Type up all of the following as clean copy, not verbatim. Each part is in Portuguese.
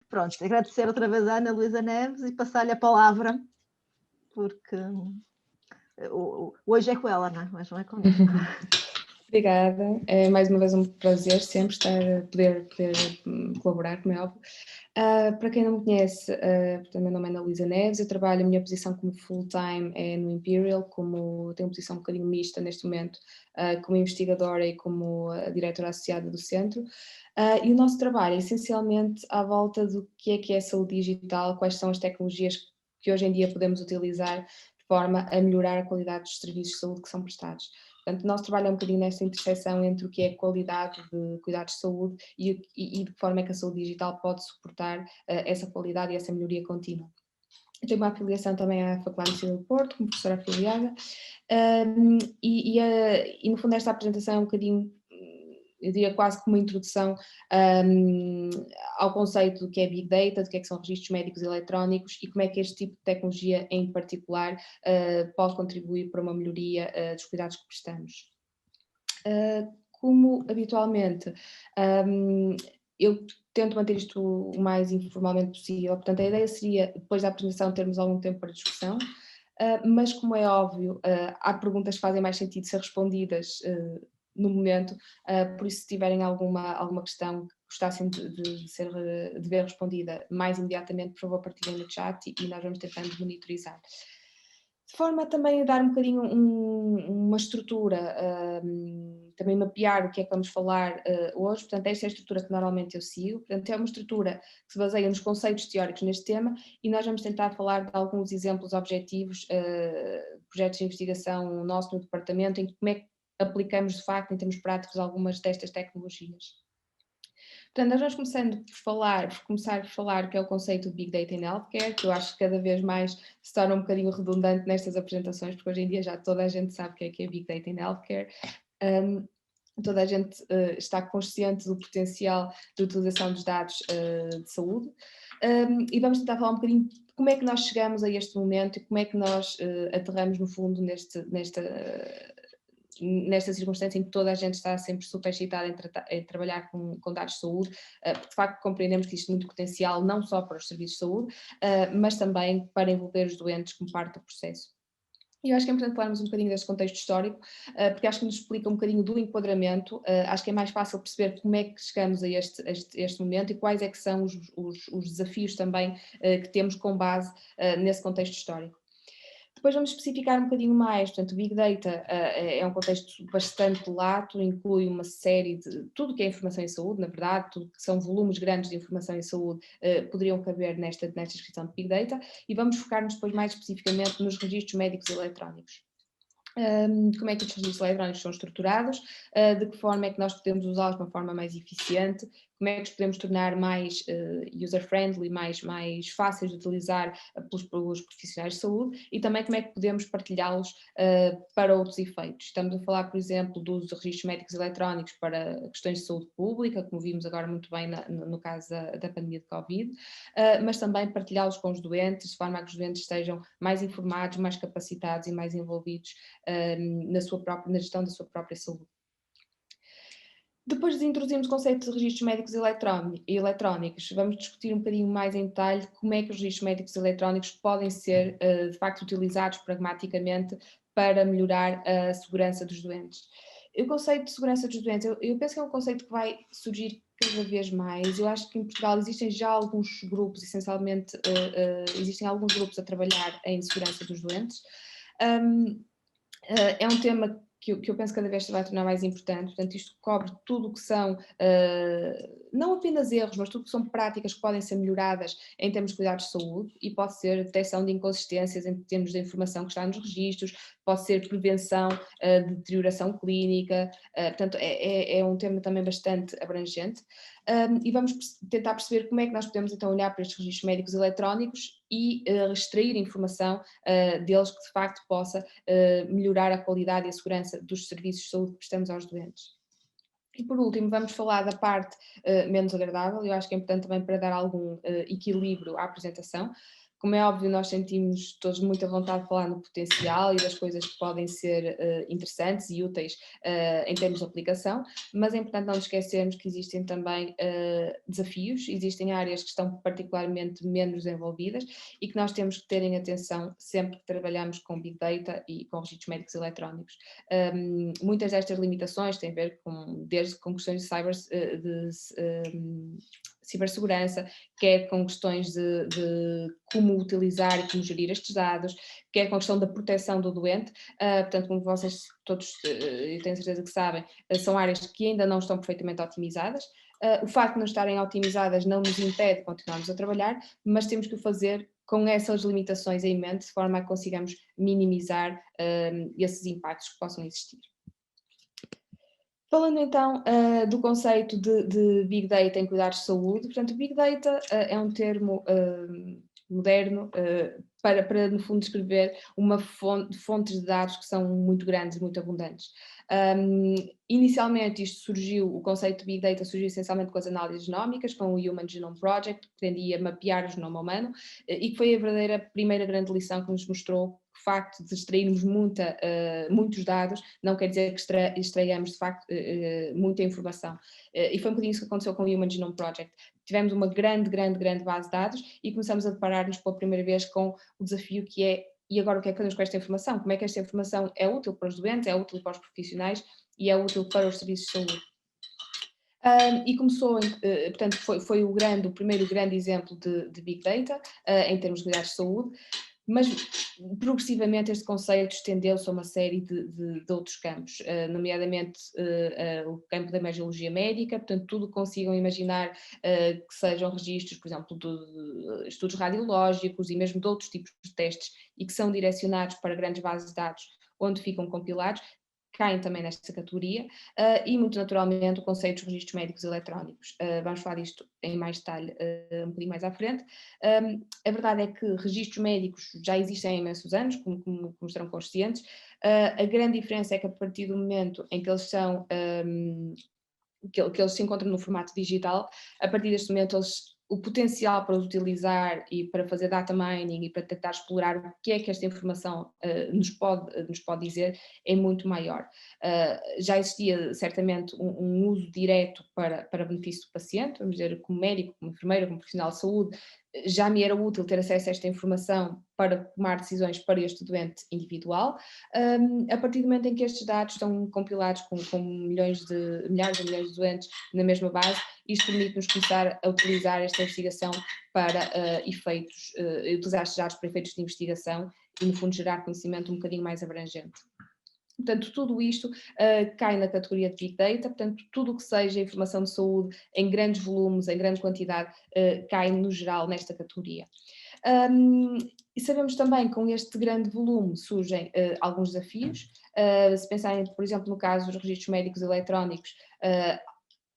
Pronto, agradecer outra vez à Ana Luísa Neves e passar-lhe a palavra, porque hoje é com ela, não é? Hoje não é comigo. Obrigada, é mais uma vez um prazer sempre poder colaborar, como é óbvio. Para quem não me conhece, portanto, meu nome é Ana Luísa Neves, eu trabalho, a minha posição como full-time é no Imperial, tenho uma posição um bocadinho mista neste momento, como investigadora e como diretora associada do centro, e o nosso trabalho é essencialmente à volta do que é saúde digital, quais são as tecnologias que hoje em dia podemos utilizar de forma a melhorar a qualidade dos serviços de saúde que são prestados. Portanto, nós trabalhamos um bocadinho nesta interseção entre o que é a qualidade de cuidados de saúde e de que forma é que a saúde digital pode suportar essa qualidade e essa melhoria contínua. Eu tenho uma afiliação também à Faculdade de Medicina do Porto, como professora afiliada, e no fundo esta apresentação é um bocadinho, eu diria quase como uma introdução ao conceito do que é Big Data, do que são registros médicos eletrónicos e como é que este tipo de tecnologia em particular pode contribuir para uma melhoria dos cuidados que prestamos. Como habitualmente, eu tento manter isto o mais informalmente possível, portanto a ideia seria, depois da apresentação, termos algum tempo para discussão, mas como é óbvio, há perguntas que fazem mais sentido ser respondidas no momento, por isso se tiverem alguma questão que gostassem de ver respondida mais imediatamente, por favor partilhem no chat e nós vamos tentando monitorizar. De forma a também a dar um bocadinho uma estrutura, também mapear o que é que vamos falar hoje, portanto esta é a estrutura que normalmente eu sigo, portanto é uma estrutura que se baseia nos conceitos teóricos neste tema e nós vamos tentar falar de alguns exemplos objetivos, projetos de investigação nosso no departamento, em como é que aplicamos de facto em termos práticos algumas destas tecnologias. Portanto, nós vamos começar por falar que é o conceito de Big Data in Healthcare, que eu acho que cada vez mais se torna um bocadinho redundante nestas apresentações, porque hoje em dia já toda a gente sabe o que é Big Data in Healthcare. Toda a gente está consciente do potencial de utilização dos dados de saúde, e vamos tentar falar um bocadinho de como é que nós chegamos a este momento e como é que nós aterramos no fundo nesta circunstância em que toda a gente está sempre super excitada em trabalhar com dados de saúde, porque de facto compreendemos que existe muito potencial não só para os serviços de saúde, mas também para envolver os doentes como parte do processo. E eu acho que é importante falarmos um bocadinho deste contexto histórico, porque acho que nos explica um bocadinho do enquadramento, acho que é mais fácil perceber como é que chegamos a este momento e quais é que são os desafios também que temos com base nesse contexto histórico. Depois vamos especificar um bocadinho mais, portanto, o Big Data é um contexto bastante lato, inclui uma série de tudo que é informação em saúde, na verdade, tudo que são volumes grandes de informação em saúde poderiam caber nesta descrição de Big Data, e vamos focar-nos depois mais especificamente nos registros médicos eletrónicos. Como é que os registros eletrónicos são estruturados, de que forma é que nós podemos usá-los de uma forma mais eficiente, como é que os podemos tornar mais user-friendly, mais fáceis de utilizar pelos profissionais de saúde, e também como é que podemos partilhá-los para outros efeitos. Estamos a falar, por exemplo, do uso de registros médicos eletrónicos para questões de saúde pública, como vimos agora muito bem no caso da pandemia de Covid, mas também partilhá-los com os doentes, de forma a que os doentes estejam mais informados, mais capacitados e mais envolvidos na gestão da sua própria saúde. Depois de introduzirmos o conceito de registros médicos eletrónicos, vamos discutir um bocadinho mais em detalhe como é que os registros médicos eletrónicos podem ser, de facto, utilizados pragmaticamente para melhorar a segurança dos doentes. O conceito de segurança dos doentes, eu penso que é um conceito que vai surgir cada vez mais. Eu acho que em Portugal existem já alguns grupos, essencialmente, existem alguns grupos a trabalhar em segurança dos doentes. É um tema que eu penso que cada vez se vai tornar mais importante, portanto isto cobre tudo o que são, não apenas erros, mas tudo o que são práticas que podem ser melhoradas em termos de cuidados de saúde, e pode ser detecção de inconsistências em termos de informação que está nos registros, pode ser prevenção de deterioração clínica, portanto é um tema também bastante abrangente, e vamos tentar perceber como é que nós podemos então olhar para estes registros médicos eletrónicos e extrair informação deles que de facto possa melhorar a qualidade e a segurança dos serviços de saúde que prestamos aos doentes. E por último vamos falar da parte menos agradável, eu acho que é importante também para dar algum equilíbrio à apresentação, Como é óbvio, nós sentimos todos muita vontade de falar no potencial e das coisas que podem ser interessantes e úteis em termos de aplicação, mas é importante não nos esquecermos que existem também desafios, existem áreas que estão particularmente menos desenvolvidas e que nós temos que ter em atenção sempre que trabalhamos com Big Data e com registros médicos eletrónicos. Muitas destas limitações têm a ver desde com questões de cibersegurança, quer com questões de como utilizar e como gerir estes dados, quer com a questão da proteção do doente. Portanto, como vocês todos, eu tenho certeza que sabem, são áreas que ainda não estão perfeitamente otimizadas. O facto de não estarem otimizadas não nos impede de continuarmos a trabalhar, mas temos que o fazer com essas limitações em mente, de forma a que consigamos minimizar esses impactos que possam existir. Falando então do conceito de Big Data em cuidados de saúde, portanto, Big Data é um termo moderno para, no fundo, descrever uma fontes de dados que são muito grandes e muito abundantes. Inicialmente o conceito de Big Data surgiu essencialmente com as análises genómicas, com o Human Genome Project, que pretendia mapear o genoma humano, e que foi a verdadeira primeira grande lição que nos mostrou que o facto de extrairmos muitos dados não quer dizer que extraiamos de facto muita informação. E foi um bocadinho isso que aconteceu com o Human Genome Project. Tivemos uma grande base de dados e começamos a deparar-nos pela primeira vez com o desafio que é: e agora o que é que fazemos com esta informação? Como é que esta informação é útil para os doentes, é útil para os profissionais e é útil para os serviços de saúde? E começou, portanto, foi o primeiro grande exemplo de Big Data em termos de cuidados de saúde, mas progressivamente este conceito estendeu-se a uma série de outros campos, nomeadamente o campo da imagiologia médica, portanto tudo que consigam imaginar que sejam registros, por exemplo, de estudos radiológicos e mesmo de outros tipos de testes e que são direcionados para grandes bases de dados onde ficam compilados, caem também nesta categoria, e muito naturalmente o conceito dos registros médicos eletrónicos. Vamos falar disto em mais detalhe um bocadinho mais à frente. A verdade é que registros médicos já existem há imensos anos, como estão conscientes. A grande diferença é que a partir do momento em que eles são que eles se encontram no formato digital, a partir deste momento o potencial para os utilizar e para fazer data mining e para tentar explorar o que é que esta informação nos pode dizer é muito maior. Já existia certamente um uso direto para benefício do paciente, vamos dizer, como médico, como enfermeira, como profissional de saúde, já me era útil ter acesso a esta informação para tomar decisões para este doente individual. A partir do momento em que estes dados estão compilados com milhares de milhões de doentes na mesma base, isto permite-nos começar a utilizar esta investigação para utilizar estes dados para efeitos de investigação e, no fundo, gerar conhecimento um bocadinho mais abrangente. Portanto, tudo isto cai na categoria de Big Data, portanto, tudo o que seja informação de saúde em grandes volumes, em grande quantidade, cai no geral nesta categoria. E sabemos também que com este grande volume surgem alguns desafios. Se pensarem, por exemplo, no caso dos registros médicos eletrónicos,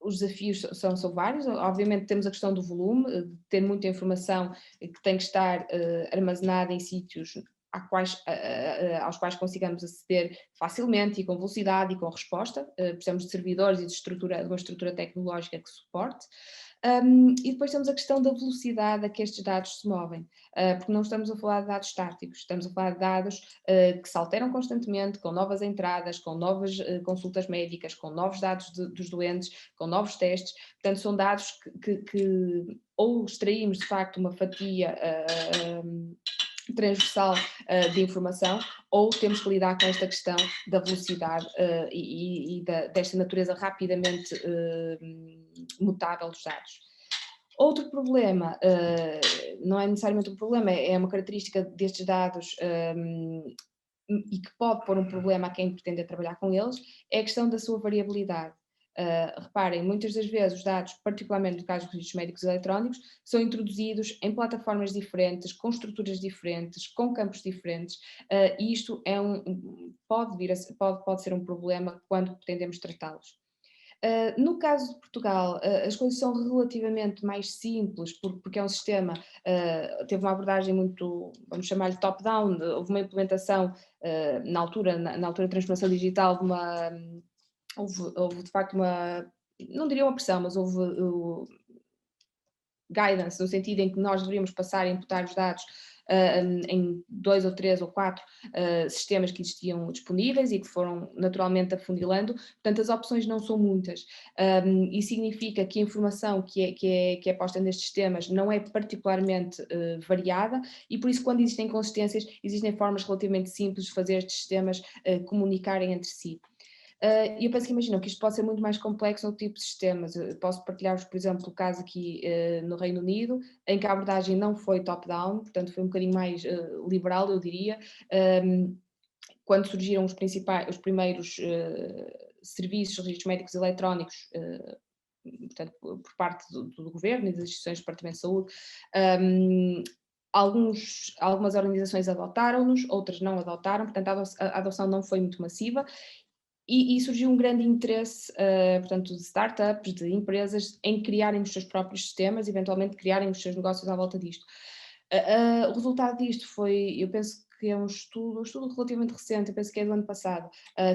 os desafios são vários. Obviamente temos a questão do volume, de ter muita informação que tem que estar armazenada em sítios aos quais consigamos aceder facilmente e com velocidade e com resposta. Precisamos de servidores e de uma estrutura tecnológica que suporte. E depois temos a questão da velocidade a que estes dados se movem, porque não estamos a falar de dados estáticos, estamos a falar de dados que se alteram constantemente, com novas entradas, com novas consultas médicas, com novos dados dos doentes, com novos testes. Portanto, são dados que ou extraímos de facto uma fatia transversal de informação, ou temos que lidar com esta questão da velocidade desta natureza rapidamente mutável dos dados. Outro problema, não é necessariamente um problema, é uma característica destes dados e que pode pôr um problema a quem pretende trabalhar com eles, é a questão da sua variabilidade. Reparem, muitas das vezes os dados, particularmente no caso dos registros médicos eletrónicos, são introduzidos em plataformas diferentes, com estruturas diferentes, com campos diferentes, e isto pode ser um problema quando pretendemos tratá-los. No caso de Portugal, as coisas são relativamente mais simples, porque é um sistema, teve uma abordagem muito, vamos chamar-lhe top-down, houve uma implementação na altura da transformação digital houve de facto não diria uma pressão, mas houve guidance, no sentido em que nós deveríamos passar a imputar os dados em 2 ou 3 ou 4 sistemas que existiam disponíveis e que foram naturalmente afunilando, portanto as opções não são muitas, e significa que a informação que é posta nestes sistemas não é particularmente variada, e por isso quando existem inconsistências, existem formas relativamente simples de fazer estes sistemas comunicarem entre si. E eu penso que imaginam que isto pode ser muito mais complexo no tipo de sistemas. Eu posso partilhar-vos, por exemplo, o caso aqui no Reino Unido, em que a abordagem não foi top-down, portanto foi um bocadinho mais liberal, eu diria, quando surgiram os primeiros serviços, registros médicos eletrónicos, portanto, por parte do governo e das instituições do Departamento de Saúde. Algumas organizações adotaram-nos, outras não adotaram, portanto a adoção não foi muito massiva. E surgiu um grande interesse, portanto, de startups, de empresas, em criarem os seus próprios sistemas, eventualmente criarem os seus negócios à volta disto. O resultado disto foi, eu penso que é um estudo relativamente recente, eu penso que é do ano passado,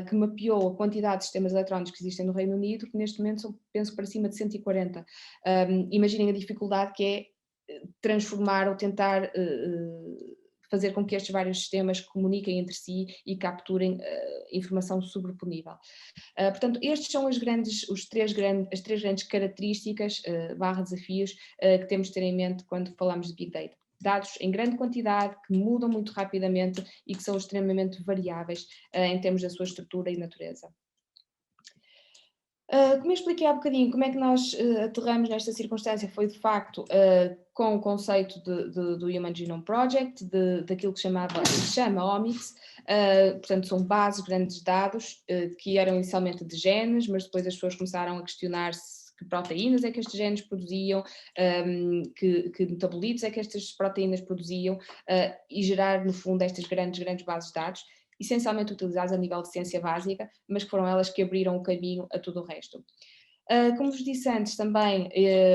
que mapeou a quantidade de sistemas eletrónicos que existem no Reino Unido, que neste momento são, penso, para cima de 140. Imaginem a dificuldade que é transformar ou tentar fazer com que estes vários sistemas comuniquem entre si e capturem informação sobreponível. Portanto, estes são as três grandes características barra desafios que temos de ter em mente quando falamos de Big Data. Dados em grande quantidade, que mudam muito rapidamente e que são extremamente variáveis em termos da sua estrutura e natureza. Como eu expliquei há bocadinho, como é que nós aterramos nesta circunstância foi de facto com o conceito do Human Genome Project, daquilo que chama Omics, portanto são bases, grandes dados que eram inicialmente de genes, mas depois as pessoas começaram a questionar-se que proteínas é que estes genes produziam, que metabolitos é que estas proteínas produziam, e gerar no fundo estas grandes bases de dados, essencialmente utilizadas a nível de ciência básica, mas que foram elas que abriram o caminho a tudo o resto. Como vos disse antes também,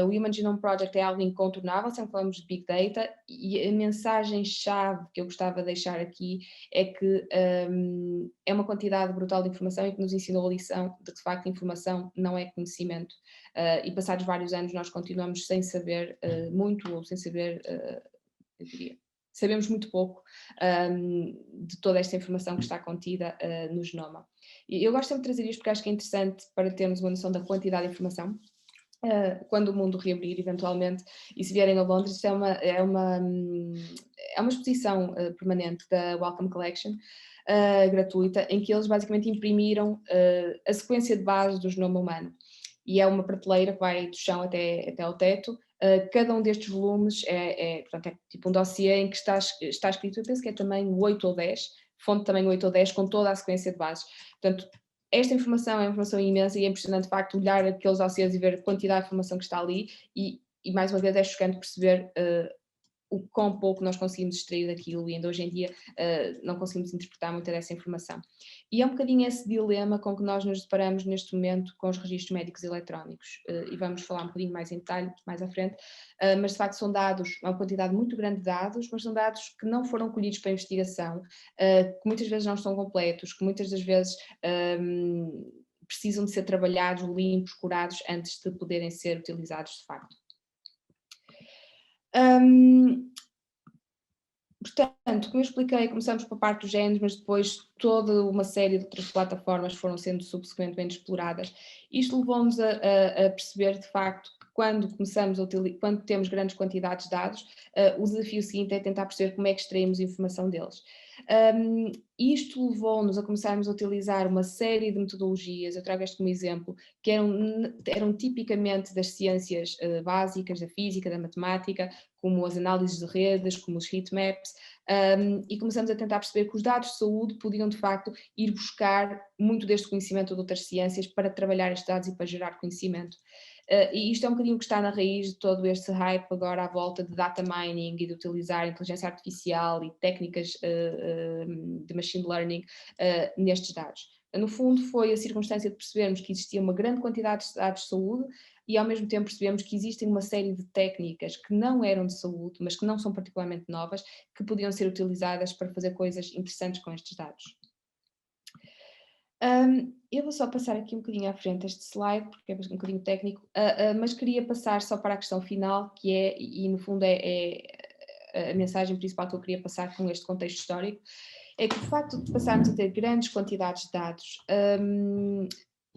o Human Genome Project é algo incontornável, sempre falamos de Big Data, e a mensagem-chave que eu gostava de deixar aqui é que é uma quantidade brutal de informação e que nos ensinou a lição de que, de facto, informação não é conhecimento. E passados vários anos nós continuamos sem saber muito, ou sem saber, eu diria, sabemos muito pouco de toda esta informação que está contida no genoma. E eu gosto sempre de trazer isto porque acho que é interessante para termos uma noção da quantidade de informação. Quando o mundo reabrir eventualmente, e se vierem a Londres, isto é uma exposição permanente da Wellcome Collection, gratuita, em que eles basicamente imprimiram a sequência de base do genoma humano. E é uma prateleira que vai do chão até ao teto. Cada um destes volumes portanto, é tipo um dossiê em que está escrito, eu penso que é tamanho 8 ou 10, fonte tamanho 8 ou 10, com toda a sequência de bases. Portanto, esta informação é uma informação imensa e é impressionante de facto olhar aqueles dossiês e ver a quantidade de informação que está ali e mais uma vez é chocante perceber o quão pouco nós conseguimos extrair daquilo e ainda hoje em dia não conseguimos interpretar muita dessa informação. E é um bocadinho esse dilema com que nós nos deparamos neste momento com os registros médicos eletrónicos, e vamos falar um bocadinho mais em detalhe mais à frente, mas de facto são dados, uma quantidade muito grande de dados, mas são dados que não foram colhidos para investigação, que muitas vezes não estão completos, que muitas das vezes precisam de ser trabalhados, limpos, curados, antes de poderem ser utilizados de facto. Portanto, como eu expliquei, começamos pela parte dos genes, mas depois toda uma série de outras plataformas foram sendo subsequentemente exploradas. Isto levou-nos a perceber, de facto, que quando temos grandes quantidades de dados, o desafio seguinte é tentar perceber como é que extraímos informação deles. Isto levou-nos a começarmos a utilizar uma série de metodologias, eu trago este como exemplo, que eram tipicamente das ciências básicas, da física, da matemática, como as análises de redes, como os heatmaps, e começamos a tentar perceber que os dados de saúde podiam, de facto, ir buscar muito deste conhecimento de outras ciências para trabalhar estes dados e para gerar conhecimento. E isto é um bocadinho que está na raiz de todo este hype agora à volta de data mining e de utilizar inteligência artificial e técnicas de machine learning nestes dados. No fundo, foi a circunstância de percebermos que existia uma grande quantidade de dados de saúde e ao mesmo tempo percebemos que existem uma série de técnicas que não eram de saúde, mas que não são particularmente novas, que podiam ser utilizadas para fazer coisas interessantes com estes dados. Eu vou só passar aqui um bocadinho à frente este slide, porque é um bocadinho técnico, mas queria passar só para a questão final, que é, e no fundo é a mensagem principal que eu queria passar com este contexto histórico, é que o facto de passarmos a ter grandes quantidades de dados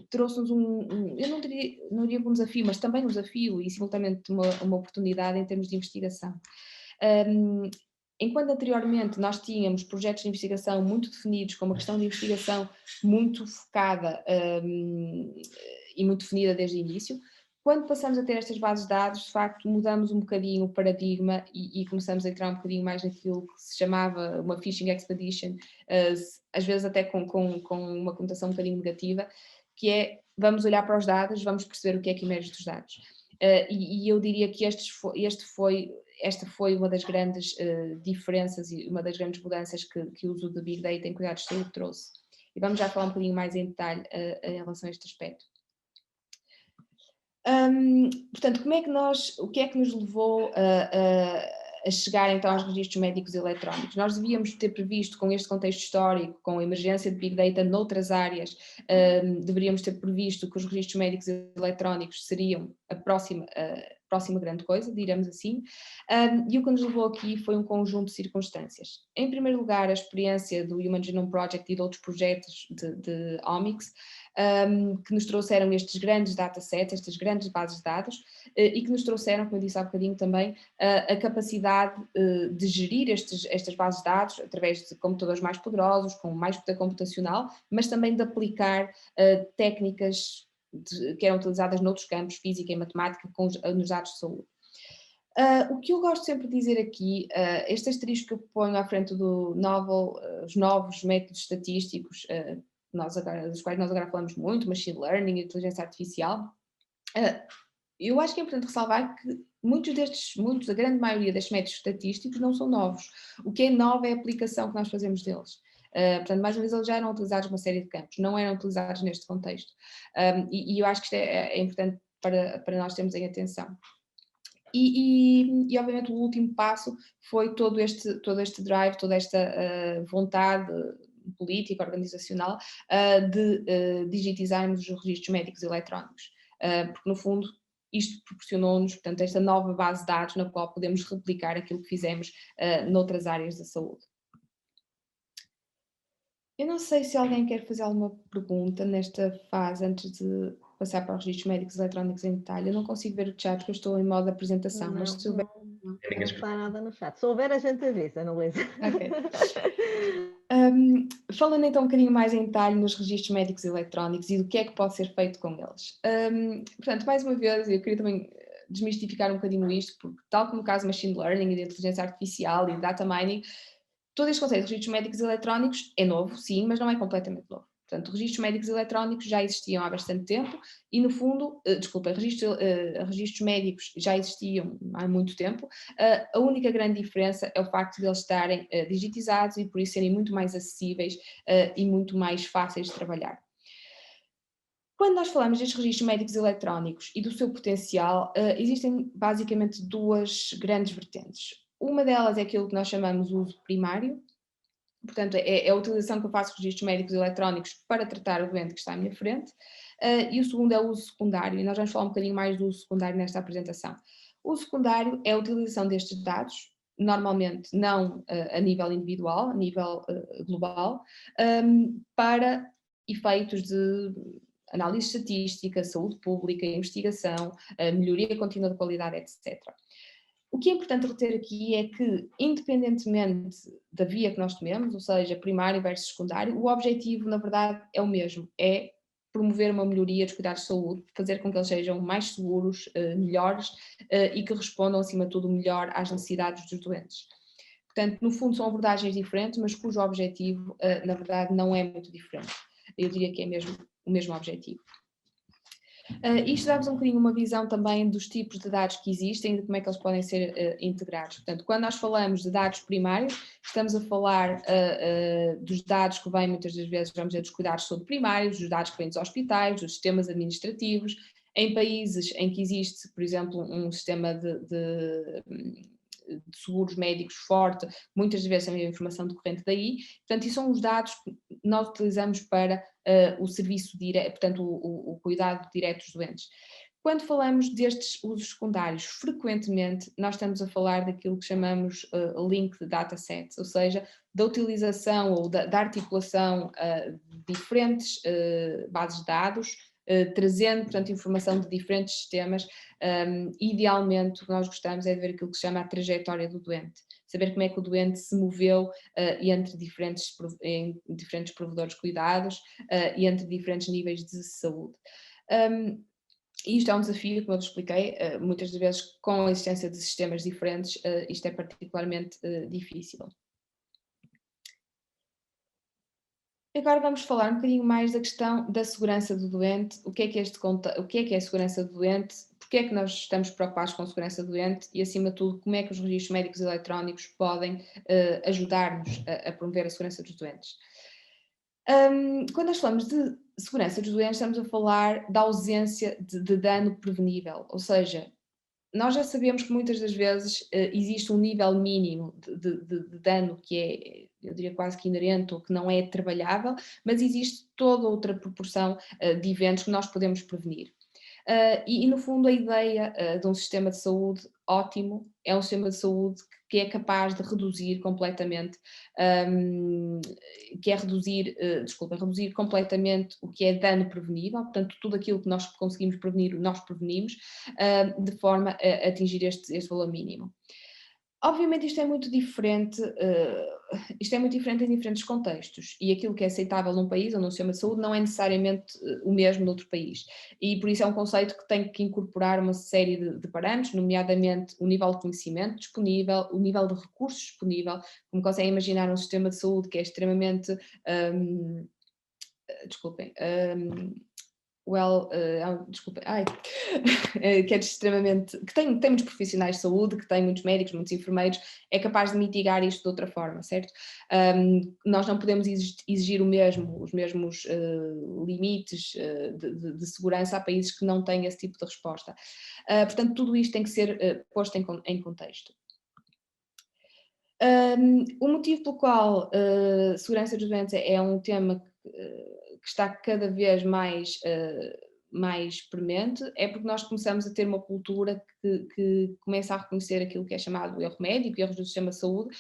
trouxe-nos eu não diria um desafio, mas também um desafio e simultaneamente uma oportunidade em termos de investigação. Enquanto anteriormente nós tínhamos projetos de investigação muito definidos, com uma questão de investigação muito focada e muito definida desde o início, quando passamos a ter estas bases de dados, de facto mudamos um bocadinho o paradigma e começamos a entrar um bocadinho mais naquilo que se chamava uma fishing expedition, às vezes até com uma conotação um bocadinho negativa, que é, vamos olhar para os dados, vamos perceber o que é que emerge dos dados. E eu diria que esta foi uma das grandes diferenças e uma das grandes mudanças que o uso do Big Data em cuidados de saúde trouxe. E vamos já falar um bocadinho mais em detalhe em relação a este aspecto. Portanto, o que é que nos levou a chegar então aos registros médicos eletrónicos? Nós devíamos ter previsto, com este contexto histórico, com a emergência de Big Data noutras áreas, deveríamos ter previsto que os registros médicos eletrónicos seriam a próxima grande coisa, diremos assim, e o que nos levou aqui foi um conjunto de circunstâncias. Em primeiro lugar, a experiência do Human Genome Project e de outros projetos de Omics, que nos trouxeram estes grandes datasets, estas grandes bases de dados, e que nos trouxeram, como eu disse há bocadinho também, a capacidade de gerir estas bases de dados através de computadores mais poderosos, com mais poder computacional, mas também de aplicar técnicas que eram utilizadas noutros campos, física e matemática, nos dados de saúde. O que eu gosto sempre de dizer aqui, este asterisco que eu ponho à frente do novel, os novos métodos estatísticos, dos quais nós agora falamos muito, machine learning, inteligência artificial, eu acho que é importante ressalvar que a grande maioria destes métodos estatísticos não são novos. O que é novo é a aplicação que nós fazemos deles. Portanto, mais uma vez, eles já eram utilizados numa série de campos, não eram utilizados neste contexto. E eu acho que isto é importante para nós termos em atenção. E obviamente o último passo foi todo este drive, toda esta vontade política, organizacional, de digitizarmos os registros médicos eletrónicos. Porque no fundo isto proporcionou-nos, portanto, esta nova base de dados na qual podemos replicar aquilo que fizemos noutras áreas da saúde. Eu não sei se alguém quer fazer alguma pergunta nesta fase antes de passar para os registros médicos eletrónicos em detalhe. Eu não consigo ver o chat porque eu estou em modo de apresentação, mas se houver... Não está nada no chat. Se houver, a gente avisa, Ana Luísa. Ok. Falando então um bocadinho mais em detalhe nos registros médicos eletrónicos e do que é que pode ser feito com eles. Portanto, mais uma vez, eu queria também desmistificar um bocadinho isto, porque tal como no caso de machine learning e de inteligência artificial e data mining, todo este conceito de registros médicos eletrónicos é novo, sim, mas não é completamente novo. Portanto, registros médicos eletrónicos já existiam há bastante tempo e, no fundo, registros médicos já existiam há muito tempo. A única grande diferença é o facto de eles estarem digitizados e, por isso, serem muito mais acessíveis e muito mais fáceis de trabalhar. Quando nós falamos destes registros médicos eletrónicos e do seu potencial, existem basicamente duas grandes vertentes. Uma delas é aquilo que nós chamamos de uso primário. Portanto, é a utilização que eu faço de registros médicos eletrónicos para tratar o doente que está à minha frente, e o segundo é o uso secundário, e nós vamos falar um bocadinho mais do uso secundário nesta apresentação. O uso secundário é a utilização destes dados, normalmente não a nível individual, a nível global, para efeitos de análise estatística, saúde pública, investigação, melhoria contínua da qualidade, etc. O que é importante reter aqui é que, independentemente da via que nós tomemos, ou seja, primário versus secundário, o objetivo, na verdade, é o mesmo, é promover uma melhoria dos cuidados de saúde, fazer com que eles sejam mais seguros, melhores e que respondam, acima de tudo, melhor às necessidades dos doentes. Portanto, no fundo, são abordagens diferentes, mas cujo objetivo, na verdade, não é muito diferente. Eu diria que é mesmo o mesmo objetivo. Isto dá-vos um bocadinho uma visão também dos tipos de dados que existem e de como é que eles podem ser integrados. Portanto, quando nós falamos de dados primários, estamos a falar dos dados que vêm muitas das vezes, vamos dizer, dos cuidados de saúde primários, dos dados que vêm dos hospitais, dos sistemas administrativos, em países em que existe, por exemplo, um sistema de seguros médicos forte, muitas vezes também a informação decorrente daí. Portanto, isso são os dados que nós utilizamos para o serviço direto, portanto, o cuidado direto dos doentes. Quando falamos destes usos secundários, frequentemente nós estamos a falar daquilo que chamamos linked datasets, ou seja, da utilização ou da articulação de diferentes bases de dados, trazendo, portanto, informação de diferentes sistemas. Idealmente, o que nós gostamos é de ver aquilo que se chama a trajetória do doente, saber como é que o doente se moveu entre diferentes provedores de cuidados e entre diferentes níveis de saúde. E isto é um desafio, como eu vos expliquei, muitas das vezes com a existência de sistemas diferentes, isto é particularmente difícil. Agora vamos falar um bocadinho mais da questão da segurança do doente, o que é que é a segurança do doente, porque é que nós estamos preocupados com a segurança do doente e, acima de tudo, como é que os registros médicos eletrónicos podem ajudar-nos a promover a segurança dos doentes. Quando nós falamos de segurança dos doentes, estamos a falar da ausência de dano prevenível, ou seja, nós já sabemos que muitas das vezes existe um nível mínimo de dano que é, eu diria, quase que inerente ou que não é trabalhável, mas existe toda outra proporção de eventos que nós podemos prevenir. E no fundo a ideia de um sistema de saúde ótimo é um sistema de saúde que é capaz de reduzir completamente, reduzir completamente o que é dano prevenível, portanto tudo aquilo que nós conseguimos prevenir, nós prevenimos, de forma a atingir este valor mínimo. Obviamente isto é muito diferente em diferentes contextos e aquilo que é aceitável num país ou num sistema de saúde não é necessariamente o mesmo noutro país e por isso é um conceito que tem que incorporar uma série de parâmetros, nomeadamente o nível de conhecimento disponível, o nível de recursos disponível, como conseguem imaginar um sistema de saúde que é extremamente, que é extremamente, que tem muitos profissionais de saúde, que tem muitos médicos, muitos enfermeiros, é capaz de mitigar isto de outra forma, certo? Nós não podemos exigir os mesmos limites de segurança a países que não têm esse tipo de resposta. Portanto, tudo isto tem que ser posto em contexto. O motivo pelo qual segurança dos doentes é um tema que está cada vez mais premente é porque nós começamos a ter uma cultura que começa a reconhecer aquilo que é chamado erro médico, erros do sistema de saúde,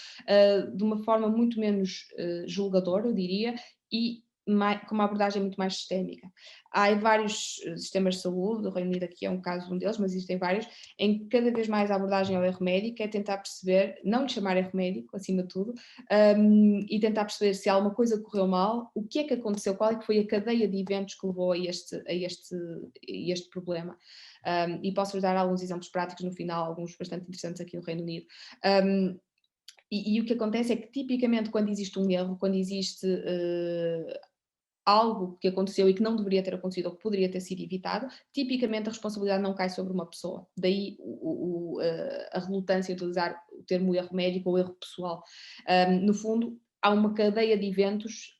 de uma forma muito menos julgadora, eu diria, e com uma abordagem muito mais sistémica. Há vários sistemas de saúde, o Reino Unido aqui é um caso de um deles, mas existem vários, em que cada vez mais a abordagem ao erro médico é tentar perceber, não lhe chamar erro médico, acima de tudo, e tentar perceber se alguma coisa correu mal, o que é que aconteceu, qual é que foi a cadeia de eventos que levou a este problema. E posso-vos dar alguns exemplos práticos no final, alguns bastante interessantes aqui no Reino Unido. E o que acontece é que tipicamente quando existe um erro, quando existe algo que aconteceu e que não deveria ter acontecido ou que poderia ter sido evitado, tipicamente a responsabilidade não cai sobre uma pessoa. Daí a relutância em utilizar o termo erro médico ou erro pessoal. No fundo, há uma cadeia de eventos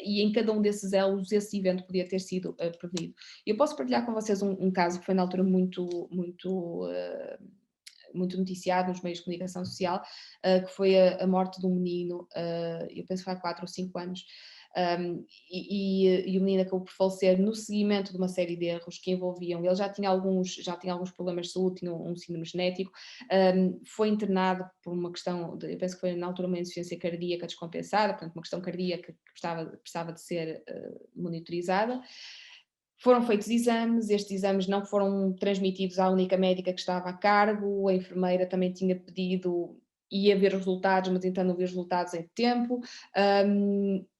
e em cada um desses elos esse evento podia ter sido prevenido. Eu posso partilhar com vocês um caso que foi na altura muito noticiado nos meios de comunicação social, que foi a morte de um menino, eu penso que há 4 ou 5 anos, e o menino acabou por falecer no seguimento de uma série de erros que envolviam, ele já tinha alguns problemas de saúde, tinha um síndrome genético, foi internado por uma questão, eu penso que foi na altura uma insuficiência cardíaca descompensada, portanto uma questão cardíaca que precisava de ser monitorizada. Foram feitos exames, estes exames não foram transmitidos à única médica que estava a cargo, a enfermeira também tinha pedido, ia ver os resultados, mas então não viu os resultados em tempo.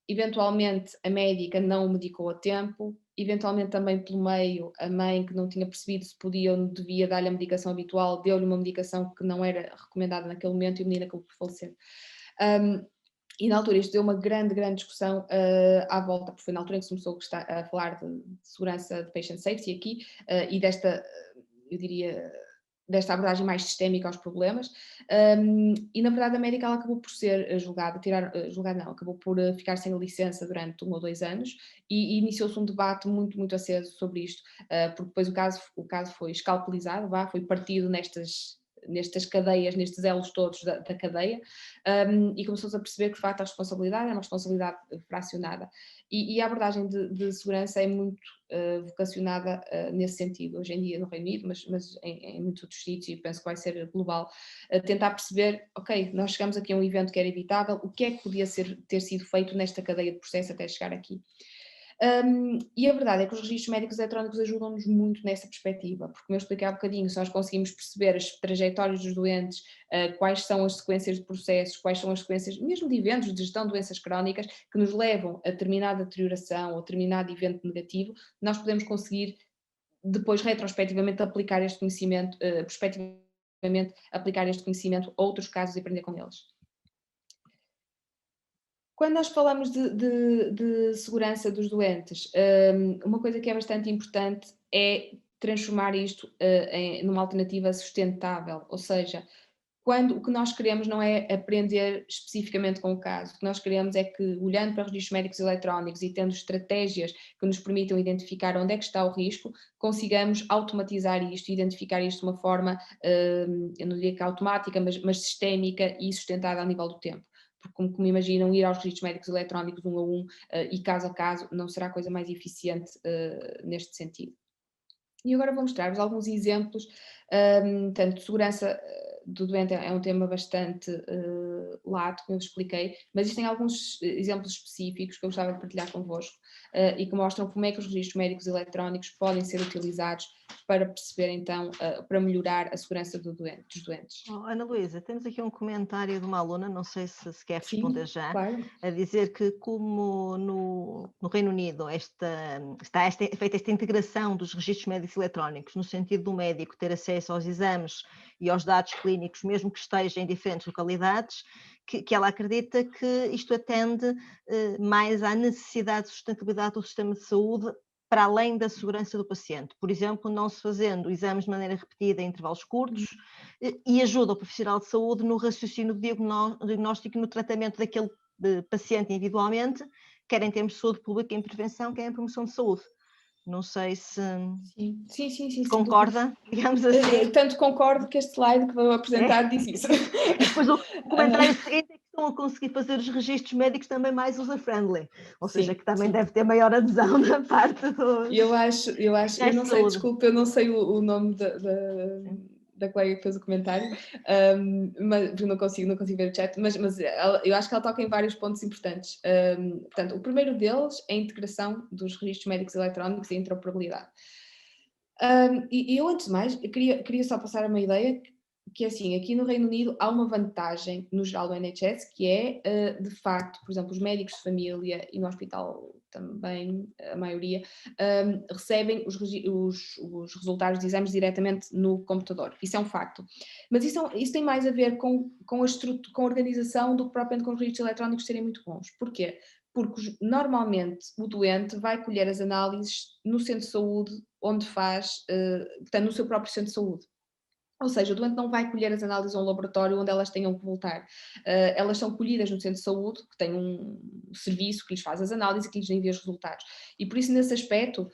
Eventualmente a médica não o medicou a tempo, eventualmente também pelo meio a mãe que não tinha percebido se podia ou não devia dar-lhe a medicação habitual, deu-lhe uma medicação que não era recomendada naquele momento e o menino acabou por falecer. E na altura isto deu uma grande discussão à volta, porque foi na altura em que se começou a falar de segurança, de patient safety aqui, e eu diria, desta abordagem mais sistémica aos problemas, e na verdade a médica ela acabou por ser julgada, acabou por ficar sem licença durante 1 ou 2 anos, e iniciou-se um debate muito aceso sobre isto, porque depois o caso foi escalpelizado, foi partido nestas cadeias, nestes elos todos da cadeia, e começou-se a perceber que de facto a responsabilidade é uma responsabilidade fracionada. E a abordagem de segurança é muito vocacionada nesse sentido, hoje em dia no Reino Unido, mas em muitos outros sítios, e penso que vai ser global, tentar perceber, ok, nós chegamos aqui a um evento que era evitável, o que é que podia ter sido feito nesta cadeia de processo até chegar aqui? E a verdade é que os registros médicos eletrónicos ajudam-nos muito nessa perspectiva, porque como eu expliquei há bocadinho, se nós conseguimos perceber as trajetórias dos doentes, quais são as sequências de processos, quais são as sequências, mesmo de eventos de gestão de doenças crónicas, que nos levam a determinada deterioração ou determinado evento negativo, nós podemos conseguir depois retrospectivamente aplicar este conhecimento, prospectivamente aplicar este conhecimento a outros casos e aprender com eles. Quando nós falamos de segurança dos doentes, uma coisa que é bastante importante é transformar isto numa alternativa sustentável, ou seja, quando o que nós queremos não é aprender especificamente com o caso, o que nós queremos é que, olhando para registros médicos eletrónicos e tendo estratégias que nos permitam identificar onde é que está o risco, consigamos automatizar isto e identificar isto de uma forma, eu não diria que automática, mas sistémica e sustentada a nível do tempo. Porque, como imaginam, ir aos registros médicos eletrónicos um a um e caso a caso não será a coisa mais eficiente neste sentido. E agora vou mostrar-vos alguns exemplos, tanto de segurança do doente é um tema bastante lato, como eu expliquei, mas existem alguns exemplos específicos que eu gostava de partilhar convosco e que mostram como é que os registros médicos eletrónicos podem ser utilizados para perceber então, para melhorar a segurança dos doentes. Oh, Ana Luísa, temos aqui um comentário de uma aluna, não sei se quer responder Sim, já, claro. a dizer que como no Reino Unido está feita esta integração dos registros médicos eletrónicos, no sentido do médico ter acesso aos exames e aos dados clínicos, mesmo que esteja em diferentes localidades, que ela acredita que isto atende mais à necessidade de sustentabilidade do sistema de saúde para além da segurança do paciente. Por exemplo, não se fazendo exames de maneira repetida em intervalos curtos e ajuda o profissional de saúde no raciocínio diagnóstico e no tratamento daquele paciente individualmente, quer em termos de saúde pública, em prevenção, quer em promoção de saúde. Não sei se Sim, concorda, digamos assim. Tanto concordo que este slide que vou apresentar diz isso. E depois o comentário seguinte é que estão a conseguir fazer os registros médicos também mais user-friendly, ou seja, que também deve ter maior adesão da parte dos... Eu não sei, desculpe, eu não sei o nome da colega que fez o comentário, mas não consigo ver o chat, mas eu acho que ela toca em vários pontos importantes. Portanto, o primeiro deles é a integração dos registros médicos eletrónicos e a interoperabilidade. E eu, antes de mais, queria só passar uma ideia que é assim, aqui no Reino Unido há uma vantagem no geral do NHS, que é, de facto, por exemplo, os médicos de família e no hospital também, a maioria, recebem os resultados de exames diretamente no computador. Isso é um facto. Mas isso tem mais a ver com a organização do que propriamente com os registros eletrónicos serem muito bons. Porquê? Porque normalmente o doente vai colher as análises no centro de saúde onde faz, portanto, no seu próprio centro de saúde. Ou seja, o doente não vai colher as análises a um laboratório onde elas tenham que voltar. Elas são colhidas no centro de saúde, que tem um serviço que lhes faz as análises e que lhes envia os resultados. E por isso, nesse aspecto,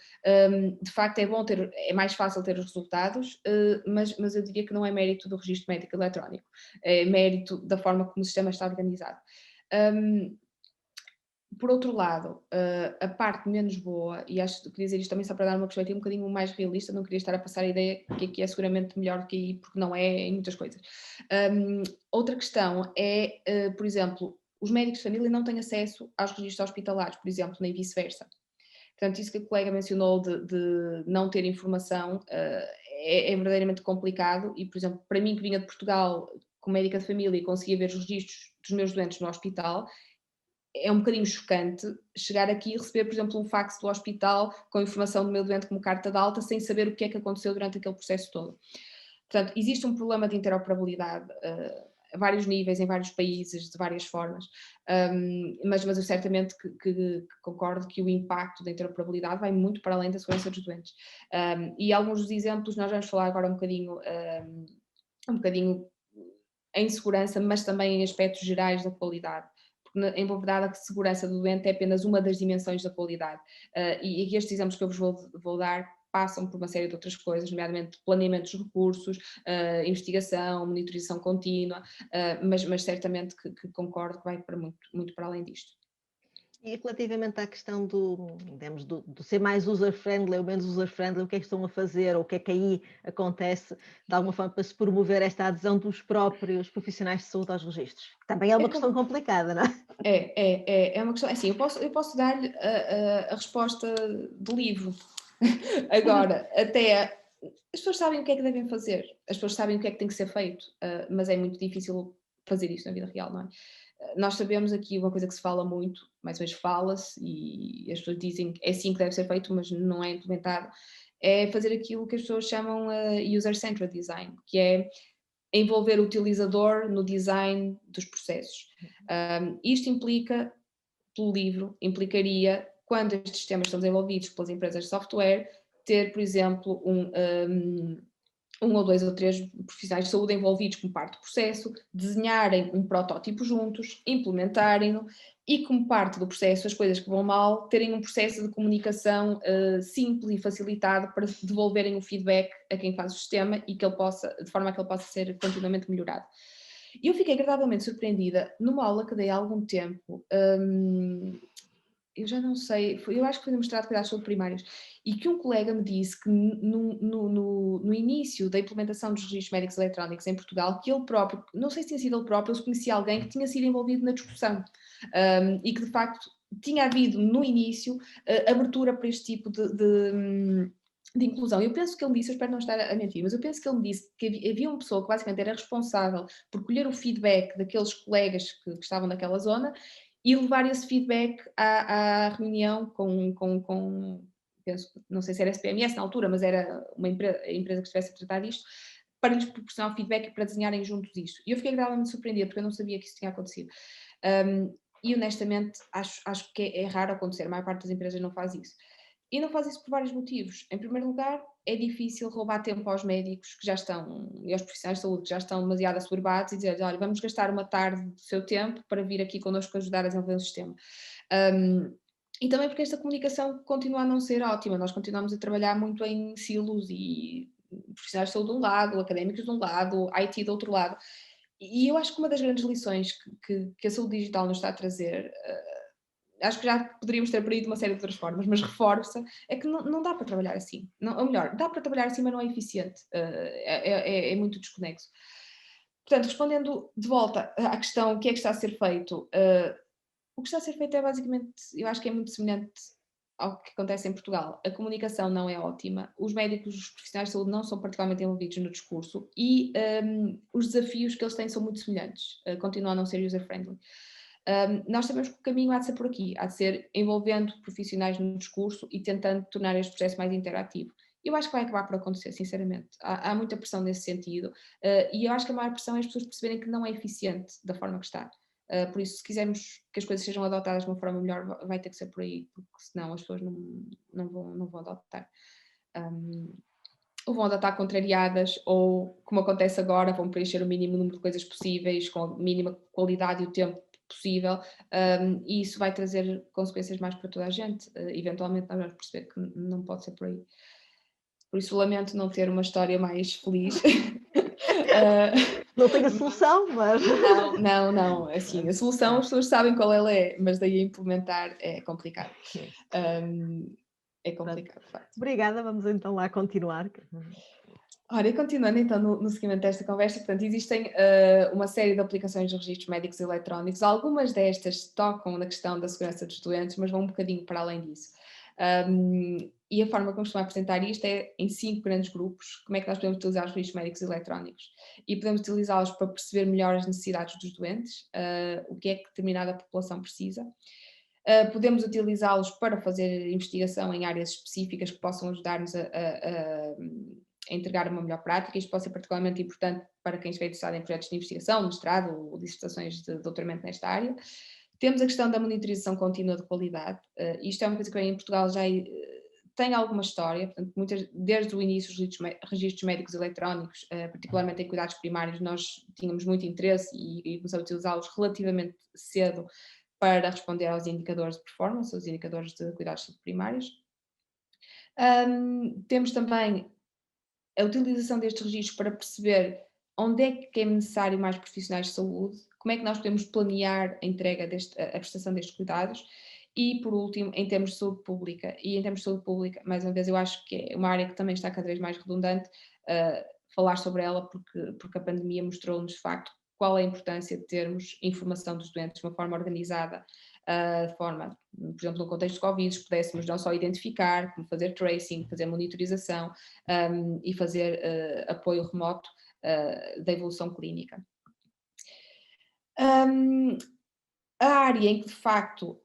de facto é mais fácil ter os resultados, mas eu diria que não é mérito do registro médico eletrónico, é mérito da forma como o sistema está organizado. Por outro lado, a parte menos boa, e acho que queria dizer isto também só para dar uma perspectiva um bocadinho mais realista, não queria estar a passar a ideia que aqui é seguramente melhor do que aí, porque não é em muitas coisas. Outra questão é, por exemplo, os médicos de família não têm acesso aos registros hospitalares, por exemplo, nem vice-versa. Portanto, isso que a colega mencionou de não ter informação é verdadeiramente complicado e, por exemplo, para mim que vinha de Portugal como médica de família e conseguia ver os registros dos meus doentes no hospital, é um bocadinho chocante chegar aqui e receber, por exemplo, um fax do hospital com a informação do meu doente como carta de alta, sem saber o que é que aconteceu durante aquele processo todo. Portanto, existe um problema de interoperabilidade a vários níveis, em vários países, de várias formas, mas eu certamente que concordo que o impacto da interoperabilidade vai muito para além da segurança dos doentes. E alguns dos exemplos, nós vamos falar agora um bocadinho em segurança, mas também em aspectos gerais da qualidade. Porque, em verdade, a segurança do doente é apenas uma das dimensões da qualidade. E estes exemplos que eu vos vou dar passam por uma série de outras coisas, nomeadamente planeamento dos recursos, investigação, monitorização contínua, mas certamente que concordo que vai para muito para além disto. E relativamente à questão digamos, do ser mais user-friendly ou menos user-friendly, o que é que estão a fazer, ou o que é que aí acontece, de alguma forma, para se promover esta adesão dos próprios profissionais de saúde aos registros? Também é uma questão complicada, não é? É uma questão, assim, eu posso dar-lhe a resposta do livro. Agora, até as pessoas sabem o que é que devem fazer, as pessoas sabem o que é que tem que ser feito, mas é muito difícil fazer isso na vida real, não é? Nós sabemos aqui uma coisa que se fala muito, mais ou menos fala-se, e as pessoas dizem que é assim que deve ser feito, mas não é implementado, é fazer aquilo que as pessoas chamam user-centered design, que é envolver o utilizador no design dos processos. Isto implica, pelo livro, implicaria, quando estes sistemas são desenvolvidos pelas empresas de software, ter, por exemplo, um ou dois ou três profissionais de saúde envolvidos como parte do processo, desenharem um protótipo juntos, implementarem-no e, como parte do processo, as coisas que vão mal, terem um processo de comunicação simples e facilitado para devolverem o feedback a quem faz o sistema e que ele possa, de forma a que ele possa ser continuamente melhorado. Eu fiquei agradavelmente surpreendida numa aula que dei há algum tempo, eu já não sei, eu acho que foi no mestrado de cuidados de saúde primários, e que um colega me disse que no início da implementação dos registros médicos eletrónicos em Portugal, que ele próprio, não sei se tinha sido ele próprio, ou se conhecia alguém que tinha sido envolvido na discussão, e que de facto tinha havido no início abertura para este tipo de inclusão. Eu penso que ele me disse, eu espero não estar a mentir, mas eu penso que ele me disse que havia uma pessoa que basicamente era responsável por colher o feedback daqueles colegas que estavam naquela zona e levar esse feedback à reunião com penso, não sei se era SPMS na altura, mas era a empresa que estivesse a tratar disto, para lhes proporcionar o feedback e para desenharem juntos isto. E eu fiquei gravemente surpreendida, porque eu não sabia que isso tinha acontecido. E honestamente, acho que é raro acontecer, a maior parte das empresas não faz isso. E não faz isso por vários motivos. Em primeiro lugar, é difícil roubar tempo aos médicos que já estão, e aos profissionais de saúde que já estão demasiado assoberbados e dizer, olha, vamos gastar uma tarde do seu tempo para vir aqui connosco ajudar a desenvolver o sistema. E também porque esta comunicação continua a não ser ótima. Nós continuamos a trabalhar muito em silos e profissionais de saúde de um lado, académicos de um lado, IT do outro lado. E eu acho que uma das grandes lições que a saúde digital nos está a trazer, acho que já poderíamos ter aprendido de uma série de outras formas, mas reforça, é que não dá para trabalhar assim. Não, ou melhor, dá para trabalhar assim, mas não é eficiente. É muito desconexo. Portanto, respondendo de volta à questão, o que é que está a ser feito? O que está a ser feito é basicamente, eu acho que é muito semelhante ao que acontece em Portugal. A comunicação não é ótima, os médicos, os profissionais de saúde não são particularmente envolvidos no discurso e os desafios que eles têm são muito semelhantes, continuam a não ser user-friendly. Nós sabemos que o caminho há de ser por aqui, há de ser envolvendo profissionais no discurso e tentando tornar este processo mais interativo. Eu acho que vai acabar por acontecer, sinceramente. Há muita pressão nesse sentido e eu acho que a maior pressão é as pessoas perceberem que não é eficiente da forma que está. Por isso, se quisermos que as coisas sejam adotadas de uma forma melhor, vai ter que ser por aí, porque senão as pessoas não vão adotar. Ou vão adotar contrariadas, ou, como acontece agora, vão preencher o mínimo número de coisas possíveis, com a mínima qualidade e o tempo possível, e isso vai trazer consequências mais para toda a gente. Eventualmente nós vamos perceber que não pode ser por aí. Por isso lamento não ter uma história mais feliz. Não tenho a solução, mas... Não, assim, a solução as pessoas sabem qual ela é, mas daí a implementar é complicado. É complicado, de facto. Obrigada, vamos então lá continuar. Ora, e continuando então no seguimento desta conversa, portanto, existem uma série de aplicações de registros médicos eletrónicos, algumas destas tocam na questão da segurança dos doentes, mas vão um bocadinho para além disso. E a forma como estou a apresentar isto é em 5 grandes grupos, como é que nós podemos utilizar os registros médicos eletrónicos. E podemos utilizá-los para perceber melhor as necessidades dos doentes, o que é que determinada população precisa. Podemos utilizá-los para fazer investigação em áreas específicas que possam ajudar-nos a entregar uma melhor prática. Isto pode ser particularmente importante para quem estiver interessado em projetos de investigação, mestrado ou dissertações de doutoramento nesta área. Temos a questão da monitorização contínua de qualidade. Isto é uma coisa que em Portugal já tem alguma história, portanto, desde o início dos registros médicos eletrónicos, particularmente em cuidados primários, nós tínhamos muito interesse e começamos a utilizá-los relativamente cedo para responder aos indicadores de performance, aos indicadores de cuidados primários. Temos também a utilização destes registros para perceber onde é que é necessário mais profissionais de saúde, como é que nós podemos planear a entrega a prestação destes cuidados e, por último, em termos de saúde pública. E em termos de saúde pública, mais uma vez, eu acho que é uma área que também está cada vez mais redundante, falar sobre ela porque a pandemia mostrou-nos, de facto, qual é a importância de termos informação dos doentes de uma forma organizada, de forma, por exemplo, no contexto de Covid, pudéssemos não só identificar, como fazer tracing, fazer monitorização, e fazer apoio remoto da evolução clínica. A área em que, de facto,